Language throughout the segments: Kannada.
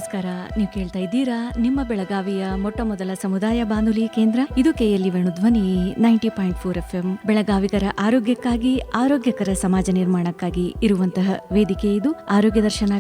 ನಮಸ್ಕಾರ. ನೀವು ಕೇಳ್ತಾ ಇದ್ದೀರಾ ನಿಮ್ಮ ಬೆಳಗಾವಿಯ ಮೊಟ್ಟ ಮೊದಲ ಸಮುದಾಯ ಬಾನುಲಿ ಕೇಂದ್ರ. ಇದು KLE ವೇಣುಧ್ವನಿ 90.4 FM. ಬೆಳಗಾವಿಗರ ಆರೋಗ್ಯಕ್ಕಾಗಿ, ಆರೋಗ್ಯಕರ ಸಮಾಜ ನಿರ್ಮಾಣಕ್ಕಾಗಿ ಇರುವಂತಹ ವೇದಿಕೆ ಇದು ಆರೋಗ್ಯ ದರ್ಶನ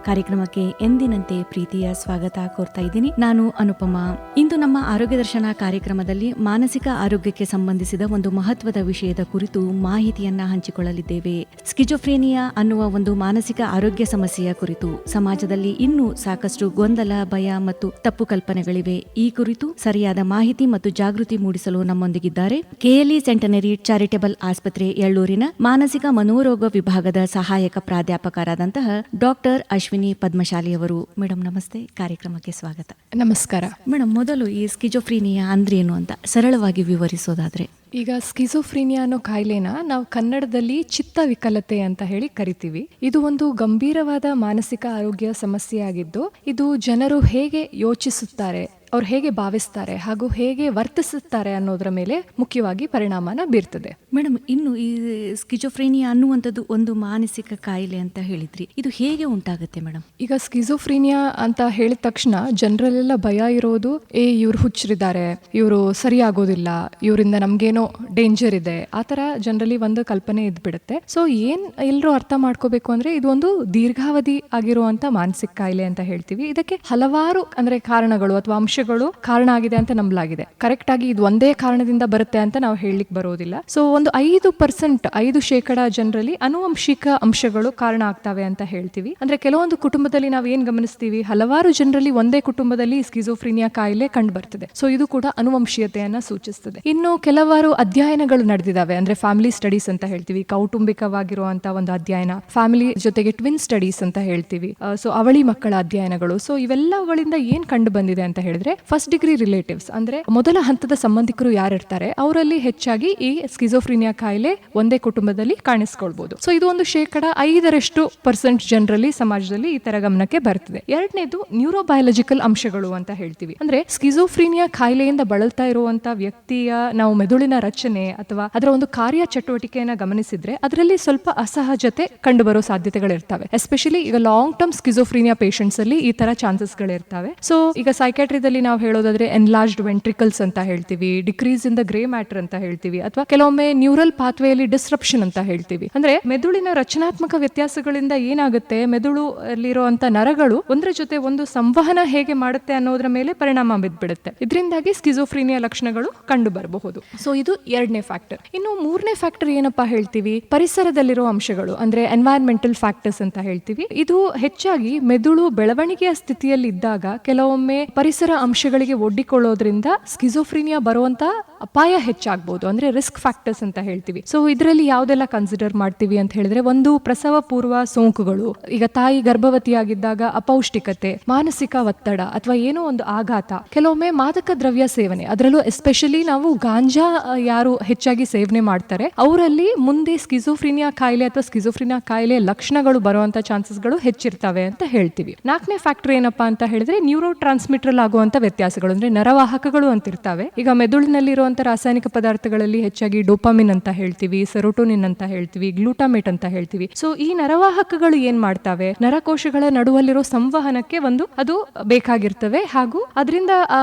ಕಾರ್ಯಕ್ರಮಕ್ಕೆ ಎಂದಿನಂತೆ ಪ್ರೀತಿಯ ಸ್ವಾಗತ ಕೋರ್ತಾ ಇದ್ದೀನಿ. ನಾನು ಅನುಪಮಾ. ಇಂದು ನಮ್ಮ ಆರೋಗ್ಯ ದರ್ಶನ ಕಾರ್ಯಕ್ರಮದಲ್ಲಿ ಮಾನಸಿಕ ಆರೋಗ್ಯಕ್ಕೆ ಸಂಬಂಧಿಸಿದ ಒಂದು ಮಹತ್ವದ ವಿಷಯದ ಕುರಿತು ಮಾಹಿತಿಯನ್ನ ಹಂಚಿಕೊಳ್ಳಲಿದ್ದೇವೆ. ಸ್ಕಿಜೋಫ್ರೇನಿಯಾ ಅನ್ನುವ ಒಂದು ಮಾನಸಿಕ ಆರೋಗ್ಯ ಸಮಸ್ಯೆಯ ಕುರಿತು ಸಮಾಜದಲ್ಲಿ ಇನ್ನೂ ಸಾಕಷ್ಟು ಗೊಂದಲ, ಭಯ ಮತ್ತು ತಪ್ಪು ಕಲ್ಪನೆಗಳಿವೆ. ಈ ಕುರಿತು ಸರಿಯಾದ ಮಾಹಿತಿ ಮತ್ತು ಜಾಗೃತಿ ಮೂಡಿಸಲು ನಮ್ಮೊಂದಿಗಿದ್ದಾರೆ KLE ಸೆಂಟನರಿ ಚಾರಿಟೇಬಲ್ ಆಸ್ಪತ್ರೆ ಎಳ್ಳೂರಿನ ಮಾನಸಿಕ ಮನೋರೋಗ ವಿಭಾಗದ ಸಹಾಯಕ ಪ್ರಾಧ್ಯಾಪಕರಾದಂತಹ ಡಾಕ್ಟರ್ ಅಶ್ವಿನಿ ಪದ್ಮಶಾಲಿ ಅವರು. ಮೇಡಮ್ ನಮಸ್ತೆ, ಕಾರ್ಯಕ್ರಮಕ್ಕೆ ಸ್ವಾಗತ. ನಮಸ್ಕಾರ ಮೇಡಮ್, ಮೊದಲು ಈ ಸ್ಕಿಜೋಫ್ರೀನಿಯಾ ಅಂದ್ರೇನು ಅಂತ ಸರಳವಾಗಿ ವಿವರಿಸೋದಾದ್ರೆ? ಈಗ ಸ್ಕಿಜೋಫ್ರೀನಿಯಾ ಅನ್ನೋ ಕಾಯಿಲೆನ ನಾವು ಕನ್ನಡದಲ್ಲಿ ಚಿತ್ತ ವಿಕಲತೆ ಅಂತ ಹೇಳಿ ಕರಿತೀವಿ. ಇದು ಒಂದು ಗಂಭೀರವಾದ ಮಾನಸಿಕ ಆರೋಗ್ಯ ಸಮಸ್ಯೆ ಆಗಿದ್ದು, ಇದು ಜನರು ಹೇಗೆ ಯೋಚಿಸುತ್ತಾರೆ, ಅವ್ರು ಹೇಗೆ ಭಾವಿಸ್ತಾರೆ ಹಾಗೂ ಹೇಗೆ ವರ್ತಿಸುತ್ತಾರೆ ಅನ್ನೋದ್ರ ಮೇಲೆ ಮುಖ್ಯವಾಗಿ ಪರಿಣಾಮನ ಬೀರ್ತದೆ. ಮೇಡಮ್, ಇನ್ನು ಈ ಸ್ಕಿಜೋಫ್ರೇನಿಯಾ ಅನ್ನುವಂಥದ್ದು ಒಂದು ಮಾನಸಿಕ ಕಾಯಿಲೆ ಅಂತ ಹೇಳಿದ್ರಿ, ಇದು ಹೇಗೆ ಉಂಟಾಗುತ್ತೆ ಮೇಡಮ್? ಈಗ ಸ್ಕಿಜೋಫ್ರೀನಿಯಾ ಅಂತ ಹೇಳಿದ ತಕ್ಷಣ ಜನರಲ್ಲೆಲ್ಲ ಭಯ ಇರೋದು, ಇವ್ರು ಹುಚ್ಚರಿದ್ದಾರೆ, ಇವರು ಸರಿಯಾಗೋದಿಲ್ಲ, ಇವರಿಂದ ನಮ್ಗೇನೋ ಡೇಂಜರ್ ಇದೆ, ಆ ತರ ಜನರಲ್ಲಿ ಒಂದು ಕಲ್ಪನೆ ಇದ್ಬಿಡುತ್ತೆ. ಸೊ ಎಲ್ಲರೂ ಅರ್ಥ ಮಾಡ್ಕೋಬೇಕು ಅಂದ್ರೆ ಇದು ಒಂದು ದೀರ್ಘಾವಧಿ ಆಗಿರುವಂತ ಮಾನಸಿಕ ಕಾಯಿಲೆ ಅಂತ ಹೇಳ್ತೀವಿ. ಇದಕ್ಕೆ ಹಲವಾರು ಕಾರಣಗಳು ಅಥವಾ ಅಂಶಗಳು ಕಾರಣ ಆಗಿದೆ ಅಂತ ನಂಬಲಾಗಿದೆ. ಕರೆಕ್ಟ್ ಆಗಿ ಇದು ಒಂದೇ ಕಾರಣದಿಂದ ಬರುತ್ತೆ ಅಂತ ನಾವು ಹೇಳಲಿಕ್ಕೆ ಬರೋದಿಲ್ಲ. ಸೊ ಒಂದು 5% ಜನರಲ್ಲಿ ಅನುವಂಶಿಕ ಅಂಶಗಳು ಕಾರಣ ಆಗ್ತವೆ ಅಂತ ಹೇಳ್ತೀವಿ. ಅಂದ್ರೆ ಕೆಲವೊಂದು ಕುಟುಂಬದಲ್ಲಿ ನಾವು ಏನ್ ಗಮನಿಸ್ತೀವಿ, ಹಲವಾರು ಜನರಲ್ಲಿ ಒಂದೇ ಕುಟುಂಬದಲ್ಲಿ ಸ್ಕಿಜೋಫ್ರೀನಿಯಾ ಕಾಯಿಲೆ ಕಂಡು ಬರ್ತದೆ. ಸೊ ಇದು ಕೂಡ ಅನುವಂಶೀಯತೆಯನ್ನ ಸೂಚಿಸ್ತದೆ. ಇನ್ನು ಕೆಲವಾರು ಅಧ್ಯಯನಗಳು ನಡೆದಿದ್ದಾವೆ, ಅಂದ್ರೆ ಫ್ಯಾಮಿಲಿ ಸ್ಟಡೀಸ್ ಅಂತ ಹೇಳ್ತೀವಿ, ಕೌಟುಂಬಿಕವಾಗಿರುವಂತಹ ಒಂದು ಅಧ್ಯಯನ, ಫ್ಯಾಮಿಲಿ ಜೊತೆಗೆ ಟ್ವಿನ್ ಸ್ಟಡೀಸ್ ಅಂತ ಹೇಳ್ತೀವಿ, ಸೊ ಅವಳಿ ಮಕ್ಕಳ ಅಧ್ಯಯನಗಳು. ಸೊ ಇವೆಲ್ಲಗಳಿಂದ ಏನ್ ಕಂಡು ಬಂದಿದೆ ಅಂತ ಹೇಳಿದ್ರೆ, ಫಸ್ಟ್ ಡಿಗ್ರಿ ರಿಲೇಟಿವ್ಸ್ ಅಂದ್ರೆ ಮೊದಲ ಹಂತದ ಸಂಬಂಧಿಕರು ಯಾರಿರ್ತಾರೆ ಅವರಲ್ಲಿ ಹೆಚ್ಚಾಗಿ ಈ ಸ್ಕಿಜೋಫ್ರೀನಿಯಾ ಕಾಯಿಲೆ ಒಂದೇ ಕುಟುಂಬದಲ್ಲಿ ಕಾಣಿಸ್ಕೊಳ್ಬಹುದು. ಸೊ ಇದು ಒಂದು 5% ಜನರಲ್ಲಿ ಸಮಾಜದಲ್ಲಿ ಈ ತರ ಗಮನಕ್ಕೆ ಬರ್ತದೆ. ಎರಡನೇದು ನ್ಯೂರೋಬಯಾಲಜಿಕಲ್ ಅಂಶಗಳು ಅಂತ ಹೇಳ್ತೀವಿ. ಅಂದ್ರೆ ಸ್ಕಿಜೋಫ್ರೀನಿಯಾ ಕಾಯಿಲೆಯಿಂದ ಬಳಲ್ತಾ ಇರುವಂತಹ ವ್ಯಕ್ತಿಯ ನಾವು ಮೆದುಳಿನ ರಚನೆ ಅಥವಾ ಅದರ ಒಂದು ಕಾರ್ಯ ಚಟುವಟಿಕೆಯನ್ನ ಗಮನಿಸಿದ್ರೆ ಅದರಲ್ಲಿ ಸ್ವಲ್ಪ ಅಸಹಜತೆ ಕಂಡು ಬರೋ ಸಾಧ್ಯತೆಗಳಿರ್ತವೆ. ಎಸ್ಪೆಷಲಿ ಈಗ ಲಾಂಗ್ ಟರ್ಮ್ ಸ್ಕಿಜೋಫ್ರೀನಿಯಾ ಪೇಷಂಟ್ಸ್ ಅಲ್ಲಿ ಈ ತರ ಚಾನ್ಸಸ್ ಗಳಿರ್ತವೆ. ಸೊ ಈಗ ಸೈಕ್ಯಾಟ್ರಿದಲ್ಲಿ ನಾವು ಹೇಳೋದಾದ್ರೆ ಎನ್ಲಾರ್ಜ್ಡ್ ವೆಂಟ್ರಿಕಲ್ಸ್ ಅಂತ ಹೇಳ್ತೀವಿ, decrease in the grey matter ಅಂತ ಹೇಳ್ತೀವಿ, ಅಥವಾ ಕೆಲವೊಮ್ಮೆ ನ್ಯೂರಲ್ ಪಾತ್ವೇಯಲ್ಲಿ ಡಿಸ್ರಪ್ಷನ್ ಅಂತ ಹೇಳ್ತೀವಿ. ಅಂದ್ರೆ ಮೆದುಳಿನ ರಚನಾತ್ಮಕ ವ್ಯತ್ಯಾಸಗಳಿಂದ ಏನಾಗುತ್ತೆ, ಮೆದುಳು ಅಲ್ಲಿರುವಂತ ನರಗಳು ಒಂದರ ಜೊತೆ ಒಂದು ಸಂವಹನ ಹೇಗೆ ಮಾಡುತ್ತೆ ಅನ್ನೋದ್ರ ಮೇಲೆ ಪರಿಣಾಮ ಬಿದ್ಬಿಡುತ್ತೆ. ಇದರಿಂದಾಗಿ ಸ್ಕಿಜೋಫ್ರೀನಿಯಾ ಲಕ್ಷಣಗಳು ಕಂಡು ಬರಬಹುದು. ಸೊ ಇದು ಎರಡನೇ ಫ್ಯಾಕ್ಟರ್. ಇನ್ನು ಮೂರನೇ ಫ್ಯಾಕ್ಟರ್ ಏನಪ್ಪಾ ಹೇಳ್ತೀವಿ, ಪರಿಸರದಲ್ಲಿರೋ ಅಂಶಗಳು, ಅಂದ್ರೆ ಎನ್ವೈರನ್ಮೆಂಟಲ್ ಫ್ಯಾಕ್ಟರ್ಸ್ ಅಂತ ಹೇಳ್ತೀವಿ. ಇದು ಹೆಚ್ಚಾಗಿ ಮೆದುಳು ಬೆಳವಣಿಗೆಯ ಸ್ಥಿತಿಯಲ್ಲಿ ಇದ್ದಾಗ ಕೆಲವೊಮ್ಮೆ ಪರಿಸರ ಅಂಶಗಳಿಗೆ ಒಡ್ಡಿಕೊಳ್ಳೋದ್ರಿಂದ ಸ್ಕಿಜೋಫ್ರೀನಿಯಾ ಬರುವಂತ ಅಪಾಯ ಹೆಚ್ಚಾಗಬಹುದು, ಅಂದ್ರೆ ರಿಸ್ಕ್ ಫ್ಯಾಕ್ಟರ್ಸ್ ಅಂತ ಹೇಳ್ತೀವಿ. ಸೊ ಇದರಲ್ಲಿ ಯಾವ್ದೆಲ್ಲ ಕನ್ಸಿಡರ್ ಮಾಡ್ತೀವಿ ಅಂತ ಹೇಳಿದ್ರೆ, ಒಂದು ಪ್ರಸವ ಪೂರ್ವ ಸೋಂಕುಗಳು, ಈಗ ತಾಯಿ ಗರ್ಭವತಿಯಾಗಿದ್ದಾಗ ಅಪೌಷ್ಟಿಕತೆ, ಮಾನಸಿಕ ಒತ್ತಡ ಅಥವಾ ಏನೋ ಒಂದು ಆಘಾತ, ಕೆಲವೊಮ್ಮೆ ಮಾದಕ ದ್ರವ್ಯ ಸೇವನೆ, ಅದರಲ್ಲೂ ಎಸ್ಪೆಷಲಿ ನಾವು ಗಾಂಜಾ ಯಾರು ಹೆಚ್ಚಾಗಿ ಸೇವನೆ ಮಾಡ್ತಾರೆ ಅವರಲ್ಲಿ ಮುಂದೆ ಸ್ಕಿಜೋಫ್ರೀನಿಯಾ ಕಾಯಿಲೆ ಅಥವಾ ಸ್ಕಿಜೋಫ್ರೀನಿಯಾ ಕಾಯಿಲೆ ಲಕ್ಷಣಗಳು ಬರುವಂತ ಚಾನ್ಸಸ್ಗಳು ಹೆಚ್ಚಿರ್ತವೆ ಅಂತ ಹೇಳ್ತೀವಿ. ನಾಲ್ಕನೇ ಫ್ಯಾಕ್ಟರ್ ಏನಪ್ಪಾ ಅಂತ ಹೇಳಿದ್ರೆ, ನ್ಯೂರೋ ಟ್ರಾನ್ಸ್ಮಿಟರ್ ಆಗುವಂತ ವ್ಯತ್ಯಾಸಗಳು, ಅಂದ್ರೆ ನರವಾಹಕಗಳು ಅಂತ ಇರ್ತವೆ. ಈಗ ಮೆದುಳಿನಲ್ಲಿರುವಂತ ರಾಸಾಯನಿಕ ಪದಾರ್ಥಗಳಲ್ಲಿ ಹೆಚ್ಚಾಗಿ ಡೋಪಾಮಿನ್ ಅಂತ ಹೇಳ್ತೀವಿ, ಸೆರೋಟೋನಿನ್ ಅಂತ ಹೇಳ್ತೀವಿ, ಗ್ಲೂಟಾಮೇಟ್ ಅಂತ ಹೇಳ್ತೀವಿ. ಸೊ ಈ ನರವಾಹಕಗಳು ಏನ್ ಮಾಡ್ತಾವೆ, ನರಕೋಶಗಳ ನಡುವಲ್ಲಿರೋ ಸಂವಹನಕ್ಕೆ ಅದು ಬೇಕಾಗಿರ್ತವೆ. ಹಾಗೂ ಅದರಿಂದ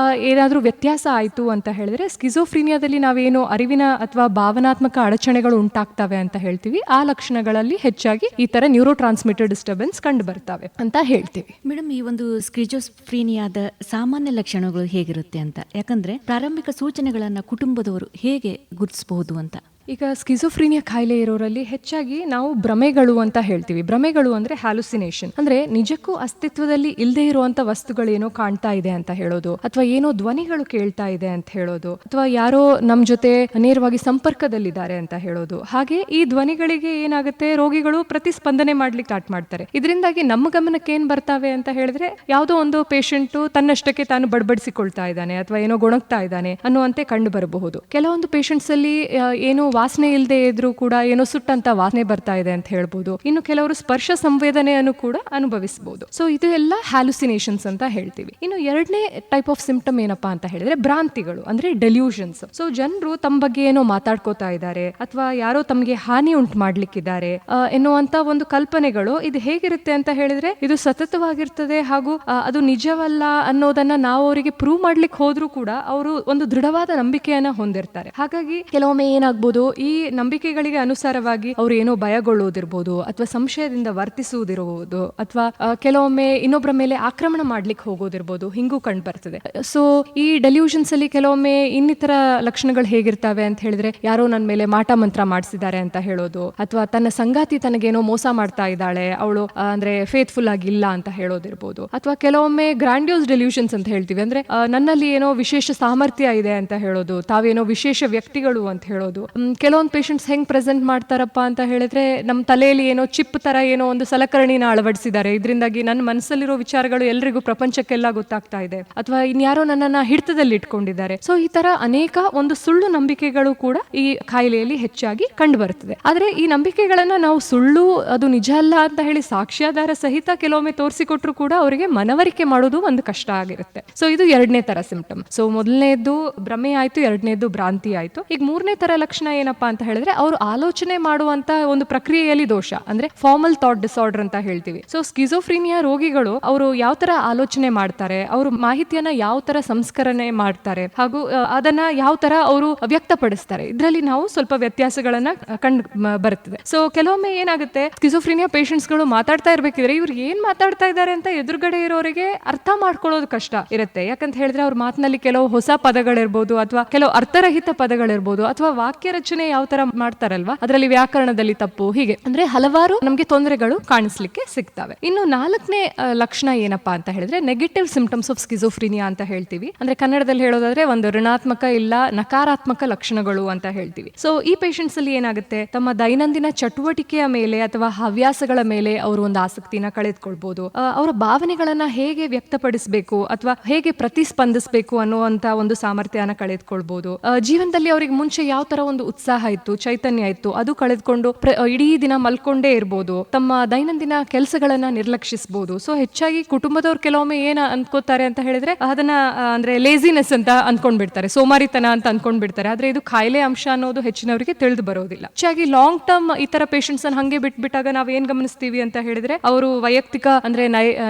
ಏನಾದ್ರೂ ವ್ಯತ್ಯಾಸ ಆಯ್ತು ಅಂತ ಹೇಳಿದ್ರೆ ಸ್ಕಿಜೋಫ್ರೀನಿಯಾದಲ್ಲಿ ನಾವೇನು ಅರಿವಿನ ಅಥವಾ ಭಾವನಾತ್ಮಕ ಅಡಚಣೆಗಳು ಉಂಟಾಗ್ತವೆ ಅಂತ ಹೇಳ್ತೀವಿ, ಆ ಲಕ್ಷಣಗಳಲ್ಲಿ ಹೆಚ್ಚಾಗಿ ಈ ತರ ನ್ಯೂರೋ ಟ್ರಾನ್ಸ್ಮಿಟರ್ ಡಿಸ್ಟರ್ಬೆನ್ಸ್ ಕಂಡು ಬರ್ತವೆ ಅಂತ ಹೇಳ್ತೀವಿ. ಮೇಡಮ್, ಈ ಒಂದು ಸ್ಕಿಜೋಫ್ರೀನಿಯಾದ ಸಾಮಾನ್ಯ ಲಕ್ಷಣಗಳು ಹೇಗಿರುತ್ತೆ ಅಂತ, ಯಾಕಂದ್ರೆ ಪ್ರಾರಂಭಿಕ ಸೂಚನೆಗಳನ್ನ ಕುಟುಂಬದವರು ಹೇಗೆ ಗುರುತಿಸಬಹುದು ಅಂತ? ಈಗ ಸ್ಕಿಜೋಫ್ರೀನಿಯಾ ಕಾಯಿಲೆ ಇರೋರಲ್ಲಿ ಹೆಚ್ಚಾಗಿ ನಾವು ಭ್ರಮೆಗಳು ಅಂತ ಹೇಳ್ತೀವಿ. ಭ್ರಮೆಗಳು ಅಂದ್ರೆ ಹ್ಯಾಲುಸಿನೇಷನ್, ಅಂದ್ರೆ ನಿಜಕ್ಕೂ ಅಸ್ತಿತ್ವದಲ್ಲಿ ಇಲ್ಲದೆ ಇರುವಂತ ವಸ್ತುಗಳೇನೋ ಕಾಣ್ತಾ ಇದೆ ಅಂತ ಹೇಳೋದು, ಅಥವಾ ಏನೋ ಧ್ವನಿಗಳು ಕೇಳ್ತಾ ಇದೆ ಅಂತ ಹೇಳೋದು, ಅಥವಾ ಯಾರೋ ನಮ್ ಜೊತೆ ನೇರವಾಗಿ ಸಂಪರ್ಕದಲ್ಲಿದ್ದಾರೆ ಅಂತ ಹೇಳೋದು. ಹಾಗೆ ಈ ಧ್ವನಿಗಳಿಗೆ ಏನಾಗುತ್ತೆ, ರೋಗಿಗಳು ಪ್ರತಿಸ್ಪಂದನೆ ಮಾಡ್ಲಿಕ್ಕೆ ಸ್ಟಾರ್ಟ್ ಮಾಡ್ತಾರೆ. ಇದರಿಂದಾಗಿ ನಮ್ಮ ಗಮನಕ್ಕೆ ಏನ್ ಬರ್ತಾವೆ ಅಂತ ಹೇಳಿದ್ರೆ, ಯಾವುದೋ ಒಂದು ಪೇಷಂಟ್ ತನ್ನಷ್ಟಕ್ಕೆ ತಾನು ಬಡಬಡಿಸಿಕೊಳ್ತಾ ಇದ್ದಾನೆ ಅಥವಾ ಏನೋ ಗೊಣಗ್ತಾ ಇದ್ದಾನೆ ಅನ್ನುವಂತೆ ಕಂಡು ಬರಬಹುದು. ಕೆಲವೊಂದು ಪೇಷಂಟ್ಸ್ ಅಲ್ಲಿ ಏನೋ ವಾಸನೆ ಇಲ್ಲದೆ ಇದ್ರೂ ಕೂಡ ಏನೋ ಸುಟ್ಟಂತ ವಾಸನೆ ಬರ್ತಾ ಇದೆ ಅಂತ ಹೇಳ್ಬೋದು. ಇನ್ನು ಕೆಲವರು ಸ್ಪರ್ಶ ಸಂವೇದನೆಯನ್ನು ಕೂಡ ಅನುಭವಿಸಬಹುದು. ಸೊ ಇದು ಎಲ್ಲ ಹ್ಯಾಲುಸಿನೇಷನ್ಸ್ ಅಂತ ಹೇಳ್ತೀವಿ. ಇನ್ನು ಎರಡನೇ ಟೈಪ್ ಆಫ್ ಸಿಂಪ್ಟಮ್ ಏನಪ್ಪಾ ಅಂತ ಹೇಳಿದ್ರೆ ಭ್ರಾಂತಿಗಳು, ಅಂದ್ರೆ ಡೆಲ್ಯೂಷನ್ಸ್. ಸೊ ಜನರು ತಮ್ಮ ಬಗ್ಗೆ ಏನೋ ಮಾತಾಡ್ಕೋತಾ ಇದ್ದಾರೆ ಅಥವಾ ಯಾರೋ ತಮಗೆ ಹಾನಿ ಉಂಟು ಮಾಡ್ಲಿಕ್ಕಿದ್ದಾರೆ ಎನ್ನುವಂತ ಒಂದು ಕಲ್ಪನೆಗಳು. ಇದು ಹೇಗಿರುತ್ತೆ ಅಂತ ಹೇಳಿದ್ರೆ ಇದು ಸತತವಾಗಿರ್ತದೆ ಹಾಗೂ ಅದು ನಿಜವಲ್ಲ ಅನ್ನೋದನ್ನ ನಾವು ಅವರಿಗೆ ಪ್ರೂವ್ ಮಾಡ್ಲಿಕ್ಕೆ ಹೋದ್ರೂ ಕೂಡ ಅವರು ಒಂದು ದೃಢವಾದ ನಂಬಿಕೆಯನ್ನ ಹೊಂದಿರ್ತಾರೆ. ಹಾಗಾಗಿ ಕೆಲವೊಮ್ಮೆ ಏನಾಗ್ಬೋದು, ಈ ನಂಬಿಕೆಗಳಿಗೆ ಅನುಸಾರವಾಗಿ ಅವ್ರು ಏನೋ ಭಯಗೊಳ್ಳುವುದಿರ್ಬೋದು ಅಥವಾ ಸಂಶಯದಿಂದ ವರ್ತಿಸುವುದಿರಬಹುದು ಅಥವಾ ಕೆಲವೊಮ್ಮೆ ಇನ್ನೊಬ್ಬರ ಮೇಲೆ ಆಕ್ರಮಣ ಮಾಡ್ಲಿಕ್ಕೆ ಹೋಗೋದಿರ್ಬೋದು, ಹಿಂಗೂ ಕಂಡು ಬರ್ತದೆ. ಸೊ ಈ ಡೆಲ್ಯೂಷನ್ಸ್ ಅಲ್ಲಿ ಕೆಲವೊಮ್ಮೆ ಇನ್ನಿತರ ಲಕ್ಷಣಗಳು ಹೇಗಿರ್ತವೆ ಅಂತ ಹೇಳಿದ್ರೆ ಯಾರೋ ನನ್ನ ಮೇಲೆ ಮಾಟ ಮಂತ್ರ ಮಾಡಿಸಿದ್ದಾರೆ ಅಂತ ಹೇಳೋದು, ಅಥವಾ ತನ್ನ ಸಂಗಾತಿ ತನಗೇನೋ ಮೋಸ ಮಾಡ್ತಾ ಇದ್ದಾಳೆ, ಅವಳು ಅಂದ್ರೆ ಫೇತ್ಫುಲ್ ಆಗಿ ಇಲ್ಲ ಅಂತ ಹೇಳೋದಿರ್ಬೋದು. ಅಥವಾ ಕೆಲವೊಮ್ಮೆ ಗ್ರಾಂಡ್ಯೂಸ್ ಡೆಲ್ಯೂಷನ್ಸ್ ಅಂತ ಹೇಳ್ತೀವಿ, ಅಂದ್ರೆ ನನ್ನಲ್ಲಿ ಏನೋ ವಿಶೇಷ ಸಾಮರ್ಥ್ಯ ಇದೆ ಅಂತ ಹೇಳೋದು, ತಾವೇನೋ ವಿಶೇಷ ವ್ಯಕ್ತಿಗಳು ಅಂತ ಹೇಳೋದು. ಕೆಲವೊಂದು ಪೇಷಂಟ್ಸ್ ಹೆಂಗ್ ಪ್ರೆಸೆಂಟ್ ಮಾಡ್ತಾರಪ್ಪ ಅಂತ ಹೇಳಿದ್ರೆ ನಮ್ಮ ತಲೆಯಲ್ಲಿ ಏನೋ ಚಿಪ್ ತರ ಏನೋ ಒಂದು ಸಲಕರಣಿನ ಅಳವಡಿಸಿದ್ದಾರೆ, ಇದರಿಂದಾಗಿ ನನ್ನ ಮನಸ್ಸಲ್ಲಿರೋ ವಿಚಾರಗಳು ಎಲ್ರಿಗೂ ಪ್ರಪಂಚಕ್ಕೆಲ್ಲ ಗೊತ್ತಾಗ್ತಾ ಇದೆ, ಅಥವಾ ಇನ್ಯಾರೋ ನನ್ನನ್ನ ಹಿಡಿತದಲ್ಲಿ ಇಟ್ಕೊಂಡಿದ್ದಾರೆ. ಸೊ ಈ ತರ ಅನೇಕ ಒಂದು ಸುಳ್ಳು ನಂಬಿಕೆಗಳು ಕೂಡ ಈ ಕಾಯಿಲೆಯಲ್ಲಿ ಹೆಚ್ಚಾಗಿ ಕಂಡು ಬರ್ತದೆ. ಆದ್ರೆ ಈ ನಂಬಿಕೆಗಳನ್ನ ನಾವು ಸುಳ್ಳು, ಅದು ನಿಜ ಅಲ್ಲ ಅಂತ ಹೇಳಿ ಸಾಕ್ಷ್ಯಾಧಾರ ಸಹಿತ ಕೆಲವೊಮ್ಮೆ ತೋರಿಸಿಕೊಟ್ರು ಕೂಡ ಅವರಿಗೆ ಮನವರಿಕೆ ಮಾಡೋದು ಒಂದು ಕಷ್ಟ ಆಗಿರುತ್ತೆ. ಸೊ ಇದು ಎರಡನೇ ತರ ಸಿಂಪ್ಟಮ್. ಸೊ ಮೊದಲನೇದು ಭ್ರಮೆ ಆಯ್ತು, ಎರಡನೇದು ಭ್ರಾಂತಿ ಆಯ್ತು. ಈಗ ಮೂರನೇ ತರ ಲಕ್ಷಣ ಏನಪ್ಪಾ ಅಂತ ಹೇಳಿದ್ರೆ ಅವರು ಆಲೋಚನೆ ಮಾಡುವಂತ ಒಂದು ಪ್ರಕ್ರಿಯೆಯಲ್ಲಿ ದೋಷ, ಅಂದ್ರೆ ಫಾರ್ಮಲ್ ಥಾಟ್ ಡಿಸಾರ್ಡರ್ ಅಂತ ಹೇಳ್ತೀವಿ. ಸೊ ಸ್ಕಿಜೋಫ್ರೀನಿಯಾ ರೋಗಿಗಳು ಅವರು ಯಾವ ತರ ಆಲೋಚನೆ ಮಾಡ್ತಾರೆ, ಅವರು ಮಾಹಿತಿಯನ್ನ ಯಾವ ತರ ಸಂಸ್ಕರಣೆ ಮಾಡ್ತಾರೆ ಹಾಗೂ ಅದನ್ನ ಯಾವ ತರ ಅವರು ವ್ಯಕ್ತಪಡಿಸ್ತಾರೆ, ಇದರಲ್ಲಿ ನಾವು ಸ್ವಲ್ಪ ವ್ಯತ್ಯಾಸಗಳನ್ನ ಕಂಡು ಬರ್ತದೆ. ಸೊ ಕೆಲವೊಮ್ಮೆ ಏನಾಗುತ್ತೆ, ಸ್ಕಿಜೋಫ್ರೀನಿಯಾ ಪೇಷಂಟ್ಸ್ ಗಳು ಮಾತಾಡ್ತಾ ಇರ್ಬೇಕಿದ್ರೆ ಇವ್ರು ಏನ್ ಮಾತಾಡ್ತಾ ಇದ್ದಾರೆ ಅಂತ ಎದುರುಗಡೆ ಇರೋರಿಗೆ ಅರ್ಥ ಮಾಡ್ಕೊಳ್ಳೋದು ಕಷ್ಟ ಇರುತ್ತೆ. ಯಾಕಂತ ಹೇಳಿದ್ರೆ ಅವ್ರ ಮಾತಿನಲ್ಲಿ ಕೆಲವು ಹೊಸ ಪದಗಳಿರ್ಬೋದು ಅಥವಾ ಕೆಲವು ಅರ್ಥರಹಿತ ಪದಗಳಿರ್ಬೋದು ಅಥವಾ ವಾಕ್ಯ ರಚನೆ ಯಾವ ತರ ಮಾಡ್ತಾರಲ್ವಾ ಅದರಲ್ಲಿ ವ್ಯಾಕರಣದಲ್ಲಿ ತಪ್ಪು, ಹೀಗೆ ಅಂದ್ರೆ ಹಲವಾರು ನಮ್ಗೆ ತೊಂದರೆಗಳು ಕಾಣಿಸ್ಲಿಕ್ಕೆ ಸಿಗ್ತವೆ. ಇನ್ನು ನಾಲ್ಕನೇ ಲಕ್ಷಣ ಏನಪ್ಪಾ ಅಂತ ಹೇಳಿದ್ರೆ ನೆಗೆಟಿವ್ ಸಿಂಪ್ಟಮ್ಸ್ ಆಫ್ ಸ್ಕಿಜೋಫ್ರೀನಿಯಾ ಅಂತ ಹೇಳ್ತೀವಿ. ಅಂದ್ರೆ ಕನ್ನಡದಲ್ಲಿ ಹೇಳೋದಾದ್ರೆ ಒಂದು ಋಣಾತ್ಮಕ ಇಲ್ಲ ನಕಾರಾತ್ಮಕ ಲಕ್ಷಣಗಳು ಅಂತ ಹೇಳ್ತೀವಿ. ಸೊ ಈ ಪೇಷಂಟ್ಸ್ ಅಲ್ಲಿ ಏನಾಗುತ್ತೆ, ತಮ್ಮ ದೈನಂದಿನ ಚಟುವಟಿಕೆಯ ಮೇಲೆ ಅಥವಾ ಹವ್ಯಾಸಗಳ ಮೇಲೆ ಅವರು ಒಂದು ಆಸಕ್ತಿನ ಕಳೆದುಕೊಳ್ಬಹುದು. ಅವರ ಭಾವನೆಗಳನ್ನ ಹೇಗೆ ವ್ಯಕ್ತಪಡಿಸಬೇಕು ಅಥವಾ ಹೇಗೆ ಪ್ರತಿಸ್ಪಂದಿಸಬೇಕು ಅನ್ನುವಂತ ಒಂದು ಸಾಮರ್ಥ್ಯನ ಕಳೆದುಕೊಳ್ಬಹುದು. ಜೀವನದಲ್ಲಿ ಅವರಿಗೆ ಮುಂಚೆ ಯಾವ ತರ ಒಂದು ಉತ್ಸಾಹ ಇತ್ತು, ಚೈತನ್ಯ ಇತ್ತು, ಅದು ಕಳೆದುಕೊಂಡು ಇಡೀ ದಿನ ಮಲ್ಕೊಂಡೇ ಇರ್ಬೋದು, ತಮ್ಮ ದೈನಂದಿನ ಕೆಲಸಗಳನ್ನ ನಿರ್ಲಕ್ಷಿಸಬಹುದು. ಸೊ ಹೆಚ್ಚಾಗಿ ಕುಟುಂಬದವ್ರು ಕೆಲವೊಮ್ಮೆ ಏನ ಅನ್ಕೋತಾರೆ ಅಂತ ಹೇಳಿದ್ರೆ ಅದನ್ನ ಅಂದ್ರೆ ಲೇಸಿನೆಸ್ ಅಂತ ಅನ್ಕೊಂಡ್ಬಿಡ್ತಾರೆ, ಸೋಮಾರಿತನ ಅಂತ ಅನ್ಕೊಂಡ್ಬಿಡ್ತಾರೆ. ಆದ್ರೆ ಇದು ಕಾಯಿಲೆ ಅಂಶ ಅನ್ನೋದು ಹೆಚ್ಚಿನವರಿಗೆ ತಿಳಿದು ಬರೋದಿಲ್ಲ. ಹೆಚ್ಚಾಗಿ ಲಾಂಗ್ ಟರ್ಮ್ ಈ ತರ ಪೇಷಂಟ್ಸ್ ಅನ್ನು ಹಂಗೆ ಬಿಟ್ಬಿಟ್ಟಾಗ ನಾವ್ ಏನ್ ಗಮನಿಸ್ತೀವಿ ಅಂತ ಹೇಳಿದ್ರೆ ಅವರು ವೈಯಕ್ತಿಕ ಅಂದ್ರೆ